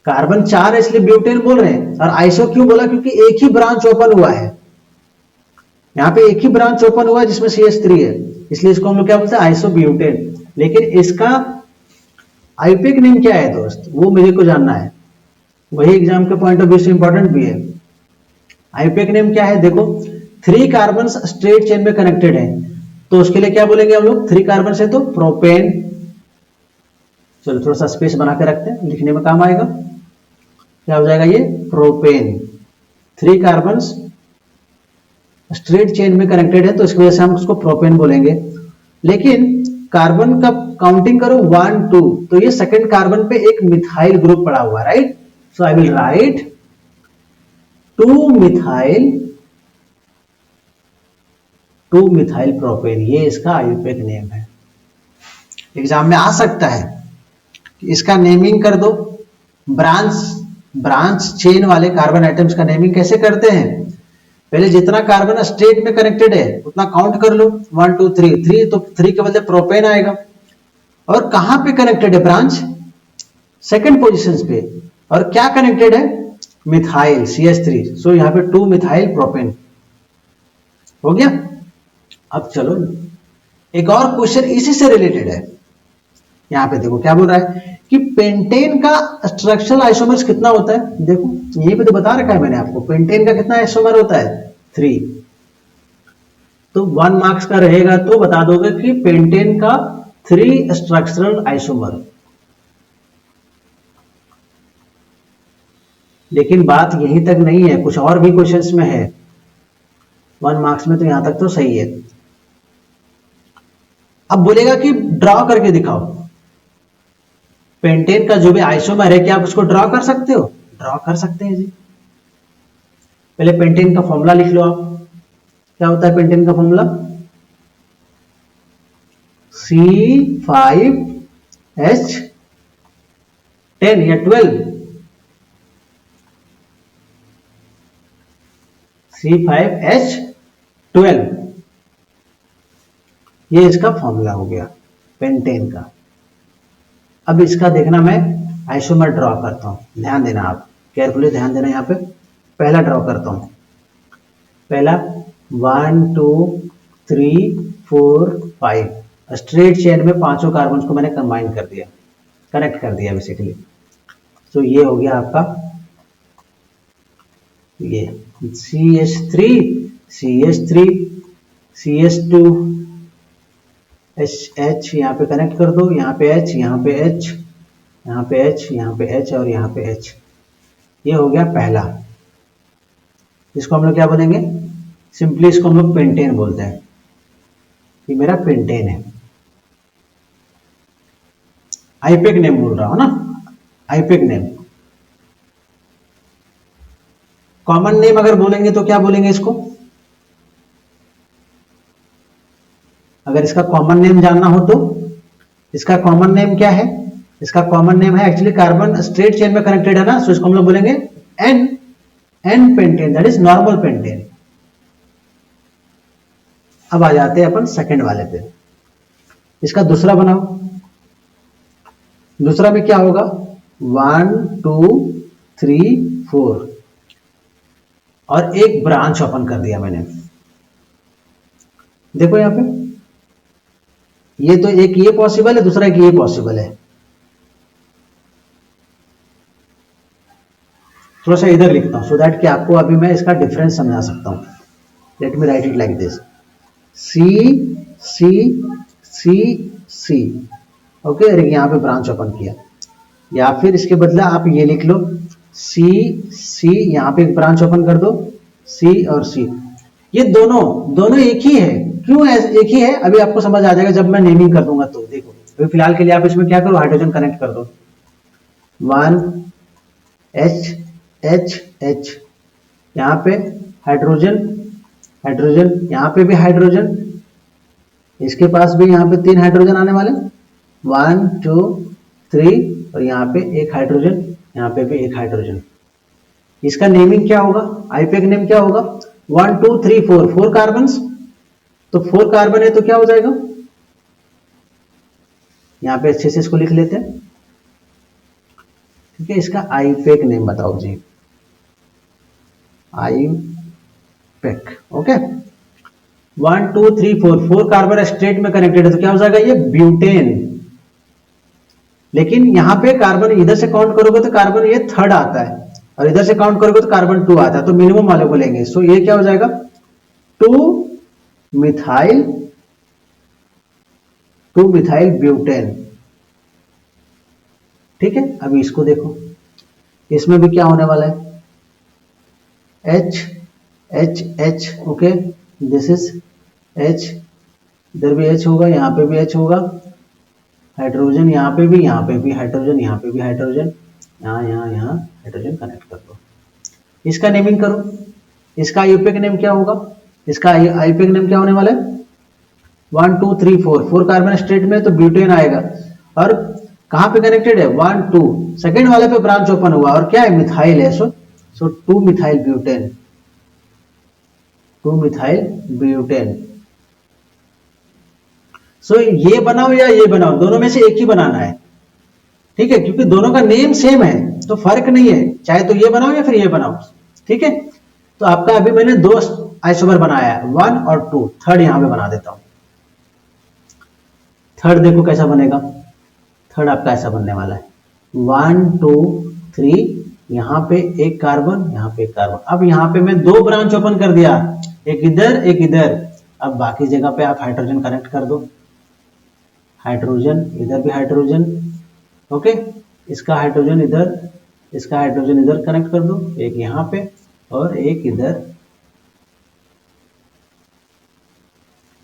कार्बन 4 है इसलिए ब्यूटेन बोल रहे हैं, और आइसो क्यों बोला? क्योंकि एक ही ब्रांच ओपन हुआ है, यहां पे एक ही ब्रांच ओपन हुआ है जिसमें CH3 है, इसलिए इसको हम लोग क्या बोलते हैं? आइसोब्यूटेन। लेकिन इसका आईयूपीएक नेम क्या है दोस्त? वो मुझे को जानना है, वही एग्जाम के पॉइंट ऑफ व्यू से इंपॉर्टेंट भी है। आईयूपीएक नेम क्या है? देखो 3 कार्बन स्ट्रेट चेन में कनेक्टेड है, तो उसके लिए क्या बोलेंगे हम लोग? 3 कार्बन से तो प्रोपेन। चलो थोड़ा सा स्पेस बना के रखते हैं, लिखने में काम आएगा। क्या हो जाएगा ये? प्रोपेन। 3 कार्बन स्ट्रेट चेन में कनेक्टेड है तो इसकी वजह से हम उसको प्रोपेन बोलेंगे। लेकिन कार्बन का काउंटिंग करो 1 2, तो ये सेकंड कार्बन पे एक मिथाइल ग्रुप पड़ा हुआ है, right. So I will right 2 methyl propane, ये इसका आईयूपीएक नेम है। एग्जाम में आ सकता है कि इसका नेमिंग कर दो। ब्रांच चेन वाले कार्बन आइटम्स का नेमिंग कैसे करते हैं, पहले जितना कार्बन स्ट्रेट में कनेक्टेड है उतना काउंट कर लो, 1 2 3, 3 तो 3 के बदले प्रोपेन आएगा। और कहां पे कनेक्टेड है ब्रांच, सेकंड पोजीशन पे, और क्या कनेक्टेड है, मिथाइल CH3, सो यहां पे 2 मिथाइल प्रोपेन हो गया। अब चलो एक और क्वेश्चन इसी से रिलेटेड है। यहां पे देखो क्या बोल रहा है कि पेंटेन का स्ट्रक्चरल आइसोमर्स कितना होता है। देखो यहीं पे तो बता रखा है मैंने आपको, पेंटेन का कितना आइसोमर होता है, 3। तो 1 मार्क्स का रहेगा तो बता दोगे कि पेंटेन का 3 स्ट्रक्चरल आइसोमर। लेकिन बात यहीं तक नहीं है, कुछ और भी क्वेश्चंस में है। 1 मार्क्स में तो यहां तक तो सही है। अब बोलेगा कि ड्रॉ करके दिखाओ पेंटेन का जो भी आइसोमर है, क्या आप उसको ड्रॉ कर सकते हो। ड्रॉ कर सकते हैं जी। पहले पेंटेन का फॉर्मूला लिख लो आप। क्या होता है पेंटेन का फॉर्मूला, C5H10 या 12, C5H12, ये इसका फॉर्मूला हो गया पेंटेन का। अब इसका देखना, मैं आइसोमर ड्रॉ करता हूं, ध्यान देना आप, केयरफुली ध्यान देना। यहां पे पहला ड्रॉ करता हूं, पहला 1 2 3 4 5, स्ट्रेट चेन में पांचों कार्बन को मैंने कंबाइन कर दिया, कनेक्ट कर दिया बेसिकली। तो ये हो गया आपका, ये CH3 CH3 CH2 H यहाँ पे कनेक्ट कर दो, यहाँ पे H, यहाँ पे H, यहाँ पे H, यहाँ पे H और यहाँ पे H। ये हो गया पहला। इसको हम लोग क्या बोलेंगे, सिंपली इसको हम लोग पेंटेन बोलते हैं। ये मेरा पेंटेन है। आईयूपीएक नेम बोल रहा हूं ना, आईयूपीएक नेम। कॉमन नेम अगर बोलेंगे तो क्या बोलेंगे इसको, अगर इसका कॉमन नेम जानना हो तो इसका कॉमन नेम क्या है, इसका कॉमन नेम है एक्चुअली, कार्बन स्ट्रेट चेन में कनेक्टेड है ना, सो इसको हम लोग बोलेंगे n pentane, that is normal pentane. अब आ जाते हैं अपन सेकंड वाले पे। इसका दूसरा बनाओ। दूसरा में क्या होगा, 1 2 3 4 और एक ब्रांच ओपन कर दिया मैंने। देखो यहां पे ये तो एक ये पॉसिबल है, दूसरा एक ये पॉसिबल है। थोड़ा सा इधर लिखता हूं सो दैट कि आपको अभी मैं इसका डिफरेंस समझा सकता हूं। Let me right it like this, C okay. यहां पे ब्रांच ओपन किया, या फिर इसके बदले आप ये लिख लो C यहां पे एक ब्रांच ओपन कर दो, C और C। ये दोनों एक ही है। क्यों एक ही है अभी आपको समझ आ जाएगा जब मैं नेमिंग कर दूंगा। तो देखो अभी फिलहाल के लिए आप इसमें क्या करो, हाइड्रोजन कनेक्ट कर दो, 1 H यहाँ पे हाइड्रोजन, यहाँ पे भी हाइड्रोजन, इसके पास भी यहाँ पे 3 हाइड्रोजन आने वाले, 1 2 3, और यहाँ पे एक हाइड्रोजन, यहाँ पे भी एक हाइड्रोजन। इसका नेमिंग क्या होगा, आईयूपीएक नेम क्या होगा, 1 2 3 4 कार्बन। तो 4 कार्बन है तो क्या हो जाएगा, यहां पे अच्छे से इसको लिख लेते हैं। ठीक है, इसका आईयूपीएक नेम बताओ जी, आईयूपीएक। ओके, 1 2 3 4 कार्बन स्ट्रेट में कनेक्टेड है तो क्या हो जाएगा, ये ब्यूटेन। लेकिन यहां पे कार्बन इधर से काउंट करोगे तो कार्बन ये थर्ड आता है, और इधर से काउंट करोगे तो कार्बन 2 आता है, तो मिनिमम वाले को लेंगे। सो ये क्या हो जाएगा, 2 मिथाइल ब्यूटेन। ठीक है, अभी इसको देखो, इसमें भी क्या होने वाला है, H H H, okay, this is H, इधर भी H होगा, यहाँ पे भी H होगा, हाइड्रोजन यहाँ पे भी हाइड्रोजन, यहाँ पे भी हाइड्रोजन, यहाँ हाइड्रोजन कनेक्ट कर दो। इसका नेमिंग करो, इसका आईयूपीएक नेम क्या होगा, इसका आईयूपीएक नेम क्या होने वाला है, 1 2 3 4 कार्बन स्टेट में तो ब्यूटेन आएगा, और कहां पे कनेक्टेड है, 1 2, सेकेंड वाले पे ब्रांच ओपन हुआ और क्या है, मिथाइल है, सो 2 मिथाइल ब्यूटेन, 2 मिथाइल ब्यूटेन। सो ये बनाओ या ये बनाओ, दोनों में से एक ही बनाना है, ठीक है, क्योंकि दोनों का नेम सेम है तो फर्क नहीं है, चाहे तो ये बनाओ या फिर ये बनाओ, ठीक है। तो आपका अभी मैंने 2 आइसोमर बनाया है, 1 और 2, थर्ड यहां पे बना देता हूं। थर्ड देखो कैसा बनेगा, थर्ड आपका ऐसा बनने वाला है, 1 2 3, यहाँ पे एक कार्बन, यहाँ पे एक कार्बन। अब यहाँ पे मैं 2 ब्रांच ओपन कर दिया, एक इधर एक इधर, अब बाकी जगह पे आप हाइड्रोजन कनेक्ट कर दो, हाइड्रोजन इधर भी हाइड्रोजन, ओके, इसका हाइड्रोजन इधर, इसका हाइड्रोजन इधर कनेक्ट कर दो, एक यहाँ पे और एक इधर।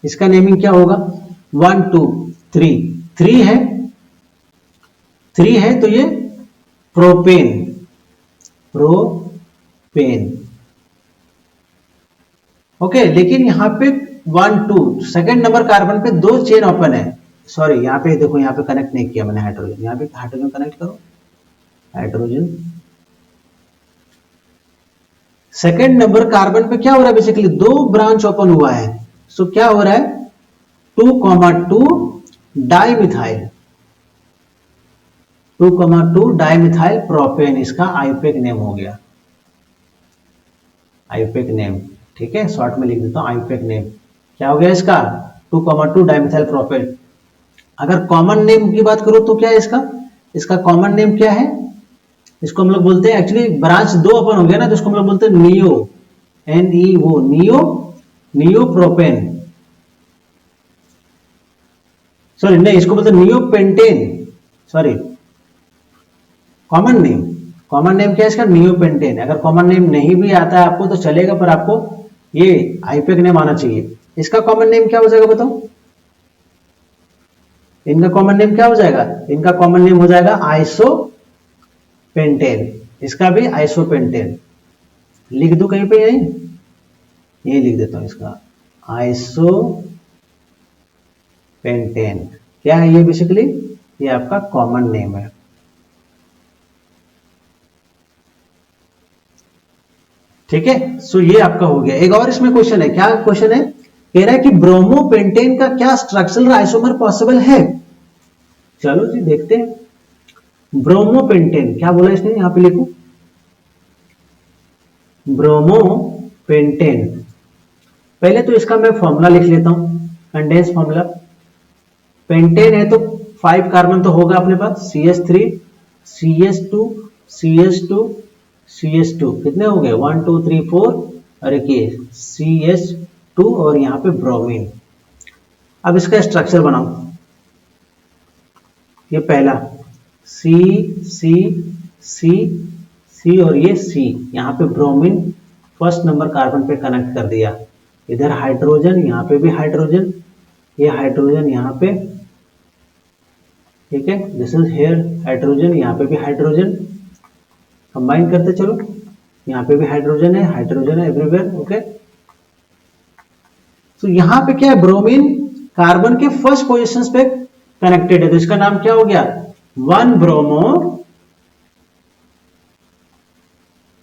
इसका नेमिंग क्या होगा, 1 2 3, 3 है, 3 है तो ये प्रोपेन, प्रोपेन, ओके। लेकिन यहाँ पे 1 2 सेकेंड नंबर कार्बन पे 2 चेन ओपन है, सॉरी यहाँ पे देखो, यहाँ पे कनेक्ट नहीं किया मैंने हाइड्रोजन, यहाँ पे हाइड्रोजन कनेक्ट करो, हाइड्रोजन। सेकेंड नंबर कार्बन पे क्या हो रहा है, बेसिकली 2 ब्रांच ओपन हुआ है, सो क्या हो रहा है, 2,2 डाइमिथाइल, 2,2 डाइमिथाइल प्रोपेन, इसका आईयूपीएक नेम हो गया, आईयूपीएक नेम, ठीक है, शॉर्ट में लिख देता हूं, आईयूपीएक नेम क्या हो गया इसका, 2,2 डाइमिथाइल प्रोपेन। अगर कॉमन नेम की बात करो तो क्या है इसका, इसका कॉमन नेम क्या है, इसको हम लोग बोलते हैं, एक्चुअली ब्रांच 2 ओपन हो गया ना, तो इसको हम लोग बोलते हैं neo, NEO, neo propane, sorry नहीं, इसको बोलते हैं neo pentane, sorry, common name, common name क्या है इसका, नियो पेंटेन। अगर कॉमन नेम नहीं भी आता है आपको तो चलेगा, पर आपको ये आईयूपीएक नेम आना चाहिए। इसका कॉमन नेम क्या हो जाएगा बताओ, इनका कॉमन नेम क्या हो जाएगा, इनका कॉमन नेम हो जाएगा आइसोपेंटेन, इसका भी आइसोपेंटेन। लिख दो कहीं पे, यही लिख देता हूं, इसका आइसोपेंटेन क्या है ये, बेसिकली ये आपका कॉमन नेम है, ठीक है। सो ये आपका हो गया। एक और इसमें क्वेश्चन है, क्या क्वेश्चन है, कह रहा है कि ब्रोमोपेंटेन का क्या स्ट्रक्चरल आइसोमर पॉसिबल है। चलो जी देखते हैं, ब्रोमोपेंटेन क्या बोला इसने, यहां पे लिखो ब्रोमोपेंटेन। पहले तो इसका मैं फॉर्मूला लिख लेता हूं, कंडेंस फॉर्मूला। पेंटेन है तो 5 कार्बन तो होगा अपने पास, CH3 CH2 CH2 CH2, कितने हो गए, 1 2 3 4, और एक ये CH2 और यहाँ पे ब्रोमीन। अब इसका स्ट्रक्चर बनाओ, ये पहला C C C C और ये C, यहाँ पे ब्रोमीन फर्स्ट नंबर कार्बन पे कनेक्ट कर दिया, इधर हाइड्रोजन, यहाँ पे भी हाइड्रोजन, ये हाइड्रोजन यहाँ पे, ठीक है, दिस इज हेयर हाइड्रोजन, यहाँ पे भी हाइड्रोजन, कंबाइन करते चलो, यहाँ पे भी हाइड्रोजन है एवरीवेयर, ओके। तो यहाँ पे क्या है, ब्रोमीन कार्बन के फर्स्ट पोजीशंस पे कनेक्टेड है, तो इसका नाम क्या हो गया, 1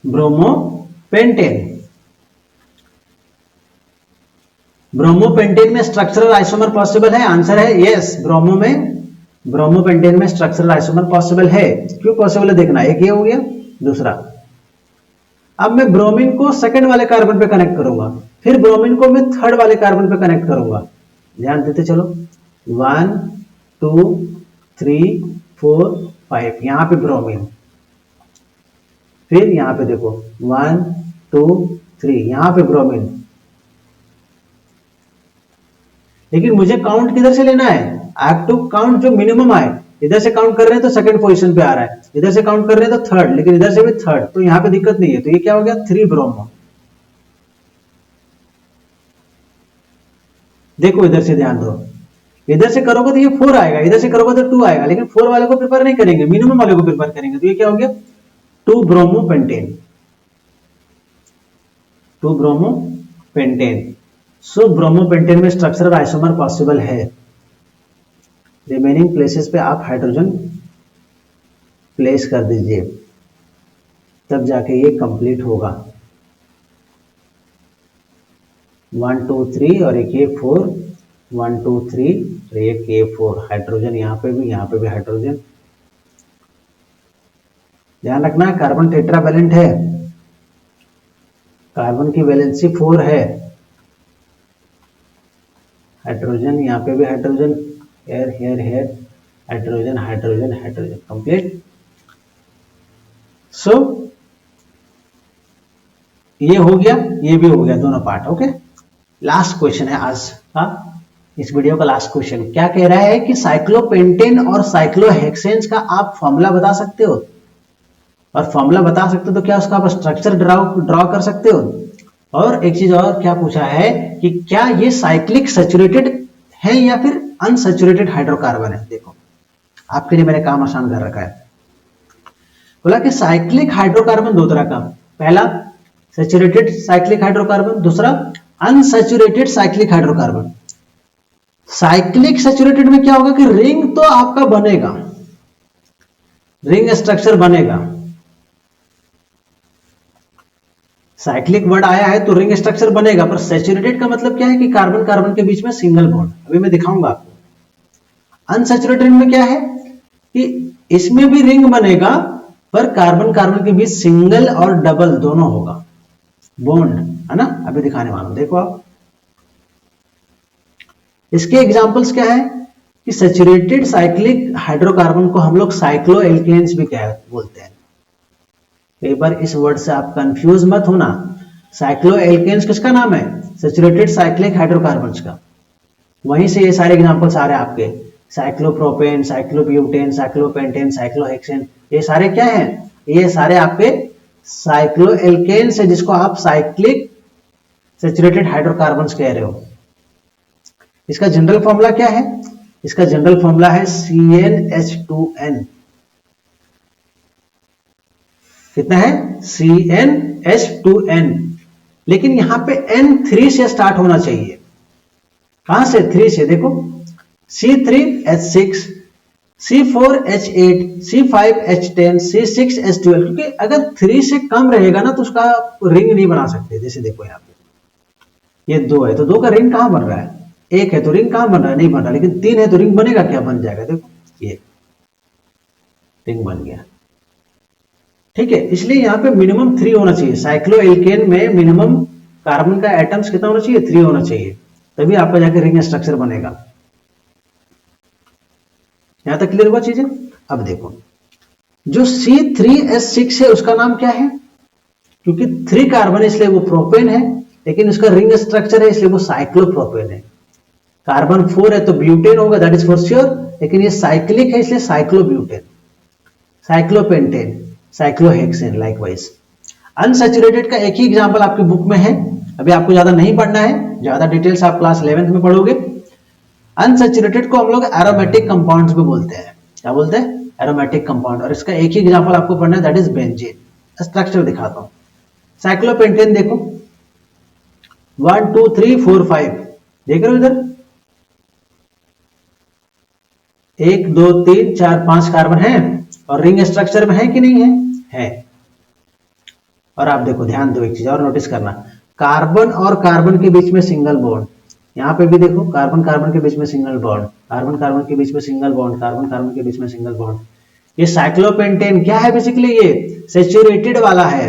ब्रोमोपेंटेन। ब्रोमोपेंटेन में स्ट्रक्चरल आइसोमर पॉसिबल है, आंसर है यस, ब्रोमोपेंटेन में स्ट्रक्चरल आइसोमर पॉसिबल है। क्यों पॉसिबल है देखना, एक ये हो गया, दूसरा, अब मैं ब्रोमीन को सेकंड वाले कार्बन पे कनेक्ट करूंगा, फिर ब्रोमीन को मैं थर्ड वाले कार्बन पे कनेक्ट करूंगा, ध्यान देते चलो, 1 2 3 4 5, यहां पे ब्रोमीन, फिर यहां पे देखो 1 2 3, यहां पे ब्रोमीन। लेकिन मुझे काउंट किधर से लेना है, आई हैव टू काउंट जो मिनिमम आए, इधर से काउंट कर रहे हैं तो सेकंड पोजीशन पे आ रहा है, इधर से काउंट कर रहे हैं तो थर्ड, लेकिन इधर से भी थर्ड, तो यहाँ पे दिक्कत नहीं है, तो ये क्या हो गया, 3 ब्रोमो, देखो इधर से ध्यान दो, इधर से करोगे तो ये 4 आएगा, इधर से करोगे तो 2 आएगा, लेकिन 4 वाले को प्रिपेयर नहीं करेंगे, मिनिमम वाले को प्रिपेयर करेंगे। तो ये क्या हो गया, 2 ब्रोमोपेंटेन, 2 ब्रोमोपेंटेन। सो ब्रोमोपेंटेन में स्ट्रक्चरल आइसोमर पॉसिबल है। रिमेनिंग प्लेसेस पे आप हाइड्रोजन प्लेस कर दीजिए, तब जाके ये कंप्लीट होगा। 1 2 3 और एक ये 4, 1 2 3 और एक ये 4, हाइड्रोजन यहाँ पे भी हाइड्रोजन। ध्यान रखना कार्बन टेट्रावैलेंट है, कार्बन की वैलेंसी 4 है। हाइड्रोजन यहाँ पे भी hydrogen, here here here, hydrogen hydrogen hydrogen, complete. So ये हो गया, ये भी हो गया, दोनों पार्ट। ओके, लास्ट क्वेश्चन है आज का, इस वीडियो का लास्ट क्वेश्चन। क्या कह रहा है कि साइक्लोपेंटेन और साइक्लोहेक्सेन्स का आप फॉर्मूला बता सकते हो, और फॉर्मूला बता सकते हो तो क्या उसका आप स्ट्रक्चर ड्रॉ कर सकते हो। और एक चीज और क्या पूछा है कि क्या ये साइक्लिक सैचुरेटेड है या फिर अनसैचुरेटेड हाइड्रोकार्बन है। देखो आपके लिए मैंने काम आसान कर रखा है। बोला कि साइक्लिक हाइड्रोकार्बन दो तरह का, पहला सैचुरेटेड साइक्लिक हाइड्रोकार्बन, दूसरा unsaturated cyclic hydrocarbon. Cyclic saturated में क्या होगा कि रिंग तो आपका बनेगा, रिंग स्ट्रक्चर बनेगा। साइक्लिक वर्ड आया है तो रिंग स्ट्रक्चर बनेगा, पर सैचुरेटेड का मतलब क्या है कि कार्बन कार्बन के बीच में सिंगल बॉन्ड। अभी मैं दिखाऊंगा आपको। अनसैचुरेटेड में क्या है कि इसमें भी रिंग बनेगा, पर कार्बन कार्बन के बीच सिंगल और डबल दोनों होगा, बॉन्ड, है ना। अभी दिखाने वाला हूं, देखो आप। इसके एग्जांपल्स क्या है कि सैचुरेटेड साइक्लिक हाइड्रोकार्बन को हम लोग साइक्लो एल्केन्स भी क्या बोलते हैं। कई बार इस वर्ड से आप कंफ्यूज मत होना। साइक्लो एल्केन्स किसका नाम है, सैचुरेटेड साइक्लिक हाइड्रोकार्बन्स का। वहीं से ये सारे एग्जांपल्स आ रहे हैं आपके, साइक्लोप्रोपेन, साइक्लोब्यूटेन, साइक्लोपेंटेन, साइक्लोहेक्सेन, ये सारे क्या हैं, ये सारे आपके साइक्लो एल्केन्स है, जिसको आप साइक्लिक सैचुरेटेड हाइड्रोकार्बन्स कह रहे हो। इसका जनरल फॉर्मूला क्या है, इसका जनरल फॉर्मूला है CnH2n। कितना है, CnH2n। लेकिन यहां पे N 3 से स्टार्ट होना चाहिए। कहां से, 3 से। देखो C3H6, C4H8, C5H10, C6H12, क्योंकि अगर 3 से कम रहेगा ना तो उसका रिंग नहीं बना सकते। जैसे देखो यहाँ पे ये 2 है तो 2 का रिंग कहां बन रहा है, 1 है तो रिंग कहां बन रहा है, नहीं बन रहा। लेकिन 3 है तो रिंग बनेगा, क्या बन जाएगा, देखो ये रिंग बन गया। ठीक है, इसलिए यहाँ पे मिनिमम 3 होना चाहिए। साइक्लो एल्केन में मिनिमम कार्बन का एटम्स कितना होना चाहिए, 3 होना चाहिए, तभी आपका जाके रिंग स्ट्रक्चर बनेगा। यहां तक क्लियर हुआ चीजें। अब देखो जो C3H6 है उसका नाम क्या है, क्योंकि 3 कार्बन है इसलिए वो प्रोपेन है, लेकिन उसका रिंग स्ट्रक्चर है इसलिए वो साइक्लोप्रोपेन है। कार्बन 4 है तो ब्यूटेन होगा, दैट इज फॉर श्योर, लेकिन ये साइक्लिक है इसलिए cyclobutane, cyclopentane, cyclohexane likewise. Unsaturated का एक ही एग्जांपल आपकी बुक में है, अभी आपको ज्यादा नहीं पढ़ना है, ज्यादा डिटेल्स आप क्लास 11th में पढ़ोगे। अनसैचुरेटेड को हम लोग एरोमेटिक कंपाउंड्स भी बोलते हैं। क्या बोलते हैं, एरोमेटिक कंपाउंड। और इसका एक ही एग्जांपल आपको पढ़ना है, दैट इज बेंजीन। स्ट्रक्चर दिखाता हूं। साइक्लोपेंटेन देखो 1 2 3 4 5, देख रहे हो इधर 1 2 3 4 5 कार्बन है, और रिंग स्ट्रक्चर में है कि नहीं है, है। और आप देखो, ध्यान दो, एक चीज और नोटिस करना, कार्बन और कार्बन के बीच में सिंगल बॉन्ड। यहां पे भी देखो कार्बन कार्बन के बीच में सिंगल बॉन्ड, कार्बन कार्बन के बीच में सिंगल बॉन्ड, कार्बन कार्बन के बीच में सिंगल बॉन्ड। ये साइक्लोपेंटेन क्या है, बेसिकली ये सैचुरेटेड वाला है,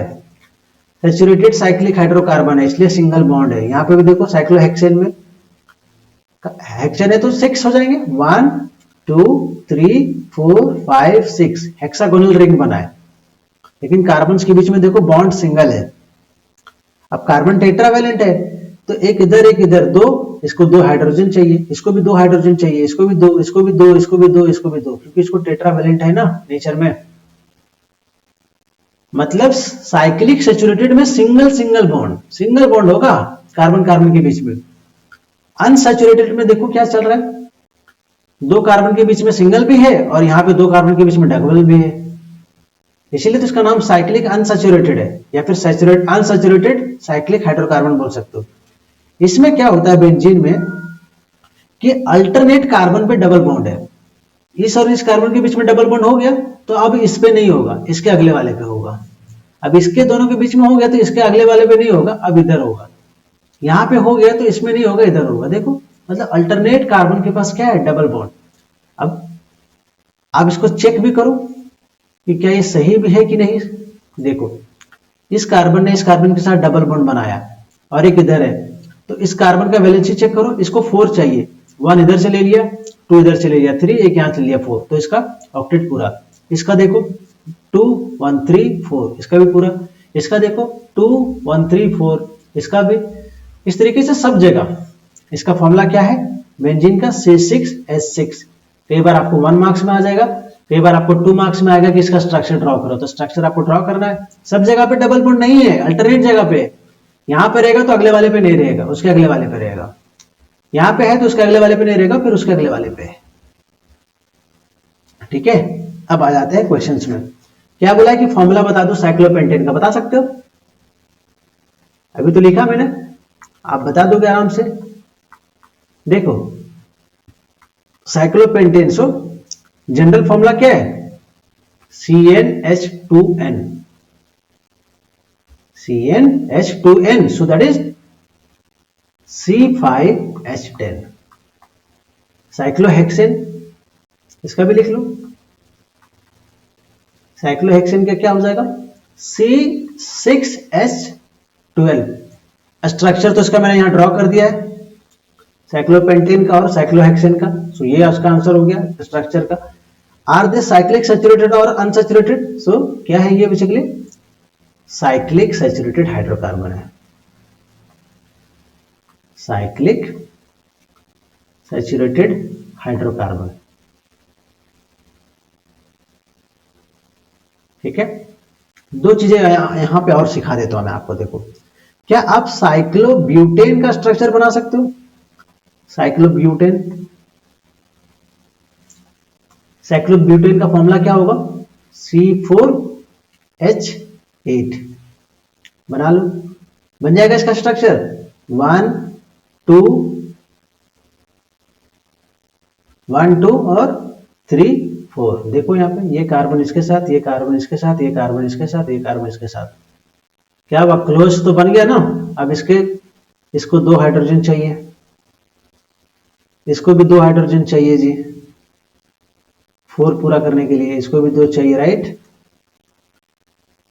सैचुरेटेड साइक्लिक हाइड्रोकार्बन है इसलिए सिंगल बॉन्ड है। यहां पे भी देखो साइक्लोहेक्सेन में हेक्सेन है तो 6 हो जाएंगे, 1 2 3 4 5 6, हेक्सागोनल रिंग बना है। लेकिन कार्बन के बीच में देखो बॉन्ड सिंगल है। अब कार्बन टेट्रावैलेंट है तो एक इधर 2, इसको 2 हाइड्रोजन चाहिए, इसको भी 2 हाइड्रोजन चाहिए, इसको भी 2, इसको भी 2, इसको भी 2, इसको भी 2, क्योंकि इसको टेट्रावैलेंट है ना नेचर में। मतलब साइक्लिक सैचुरेटेड में सिंगल बॉन्ड होगा कार्बन कार्बन के बीच में। अनसैचुरेटेड में देखो क्या चल रहा है, 2 कार्बन के बीच में सिंगल भी है और यहाँ पे 2 कार्बन के बीच में डबल भी है, इसीलिए तो इसका नाम साइक्लिक अनसैचुरेटेड है या फिर अनसैचुरेटेड साइक्लिक हाइड्रोकार्बन बोल सकते हो। इसमें क्या होता है बेंजीन में कि अल्टरनेट कार्बन पे डबल बॉन्ड है, इस और इस कार्बन के बीच में डबल बॉन्ड हो गया तो अब इस पे नहीं होगा, इसके अगले वाले पे होगा। अब इसके दोनों के बीच में हो गया तो इसके अगले वाले पे नहीं होगा, अब इधर होगा। यहाँ पे हो गया तो इसमें नहीं होगा, इधर होगा। देखो मतलब अल्टरनेट कार्बन के पास क्या है, डबल बॉन्ड। अब आप इसको चेक भी करो कि क्या ये सही भी है कि नहीं। देखो इस कार्बन ने इस कार्बन के साथ डबल बॉन्ड बनाया और एक इधर है, तो इस कार्बन का वैलेंसी चेक करो, इसको 4 चाहिए, 1 इधर से ले लिया, 2 इधर से ले लिया, 3 एक यहाँ से लिया 4, तो इसका ऑक्टेट पूरा। इसका देखो 2 1 3 4, इसका भी पूरा। इसका देखो 2 1 3 4, इसका भी। इस तरीके से सब जगह इसका फॉर्मूला क्या है बेंजीन का, C6H6। कई बार आपको 1 मार्क्स में आ जाएगा, कई बार आपको 2 मार्क्स में आएगा कि इसका स्ट्रक्चर ड्रॉ करो, तो स्ट्रक्चर आपको ड्रॉ करना है। सब जगह पे डबल बॉन्ड नहीं है, अल्टरनेट जगह पे। यहाँ पे रहेगा तो अगले वाले पे नहीं रहेगा, उसके अगले वाले पे रहेगा। यहाँ पे है तो उसके अगले वाले पे नहीं रहेगा, फिर उसके अगले वाले पे। ठीक है, अब आ जाते हैं क्वेश्चंस में। क्या बोला है कि फॉर्मूला बता दो साइक्लोपेंटेन का, बता सकते हो? अभी तो लिखा मैंने, आप बता दोगे आराम से। देखो साइक्लोपेंटेन, सो जनरल फॉर्मूला क्या है, CnH2n, CnH2n, so that is C5H10। Cyclohexane, इसका भी लिख लो। साइक्लोहेक्सेन का क्या हो जाएगा, C6H12। स्ट्रक्चर तो इसका मैंने यहां ड्रॉ कर दिया है, साइक्लोपेंटेन का और साइक्लोहेक्सेन का। सो ये उसका आंसर हो गया स्ट्रक्चर का। आर दे साइक्लिक सैचुरेटेड और अनसैचुरेटेड? सो क्या है ये बेसिकली साइक्लिक सैचुरेटेड हाइड्रोकार्बन है, साइक्लिक सैचुरेटेड हाइड्रोकार्बन। ठीक है, 2 चीजें यहां पे और सिखा देता हूं मैं आपको। देखो क्या आप साइक्लोब्यूटेन का स्ट्रक्चर बना सकते हो? साइक्लोब्यूटेन, साइक्लोब्यूटेन का फॉर्मूला क्या होगा, C4H8। बना लो, बन जाएगा इसका स्ट्रक्चर 1 2 1 2 और 3 4। देखो यहाँ पे ये कार्बन इसके साथ, ये कार्बन इसके साथ, ये कार्बन इसके साथ, ये कार्बन इसके साथ। क्या हुआ, क्लोज तो बन गया ना। अब इसको 2 हाइड्रोजन चाहिए, इसको भी 2 हाइड्रोजन चाहिए जी, 4 पूरा करने के लिए। इसको भी 2 चाहिए, राइट,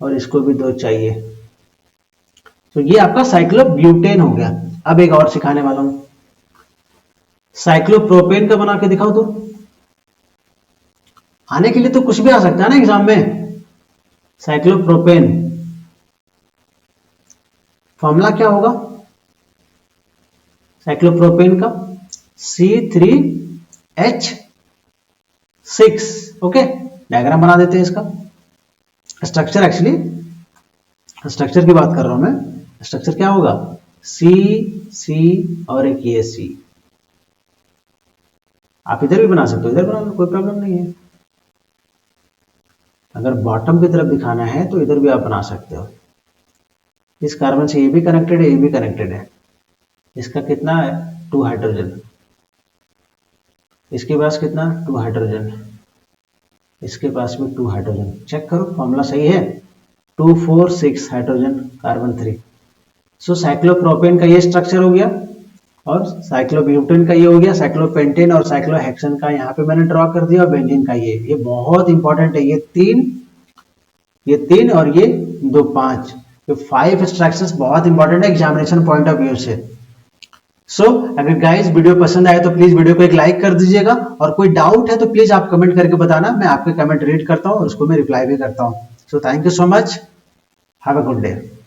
और इसको भी 2 चाहिए। तो ये आपका साइक्लोब्यूटेन हो गया। अब एक और सिखाने वाला हूं, साइक्लोप्रोपेन का बना के दिखाओ तो। आने के लिए तो कुछ भी आ सकता है ना एग्जाम में। साइक्लोप्रोपेन फॉर्मूला क्या होगा साइक्लोप्रोपेन का, C3H6। ओके, डायग्राम बना देते हैं इसका। स्ट्रक्चर, एक्चुअली स्ट्रक्चर की बात कर रहा हूं मैं। स्ट्रक्चर क्या होगा, C और एक ये C। आप इधर भी बना सकते हो, इधर बना लो, कोई प्रॉब्लम नहीं है। अगर बॉटम की तरफ दिखाना है तो इधर भी आप बना सकते हो। इस कार्बन से ये भी कनेक्टेड है, ये भी कनेक्टेड है। इसका कितना है, 2 हाइड्रोजन। इसके पास कितना, 2 हाइड्रोजन। इसके पास में 2 हाइड्रोजन। चेक करो फॉर्मूला सही है, 2 4 6 हाइड्रोजन, कार्बन 3। सो साइक्लोप्रोपेन का ये स्ट्रक्चर हो गया और साइक्लोब्यूटेन का ये हो गया। साइक्लोपेंटेन और साइक्लोहेक्सेन का यहाँ पे मैंने ड्रॉ कर दिया, और बेंजीन का ये बहुत इंपॉर्टेंट है। ये तीन और ये 2 5, ये 5 स्ट्रक्चर्स बहुत इंपॉर्टेंट है एग्जामिनेशन पॉइंट ऑफ व्यू से। सो अगर गाइस वीडियो पसंद आए तो प्लीज वीडियो को एक लाइक कर दीजिएगा, और कोई डाउट है तो प्लीज आप कमेंट करके बताना, मैं आपके कमेंट रीड करता हूँ और उसको मैं रिप्लाई भी करता हूँ। So thank you so much, have a good day.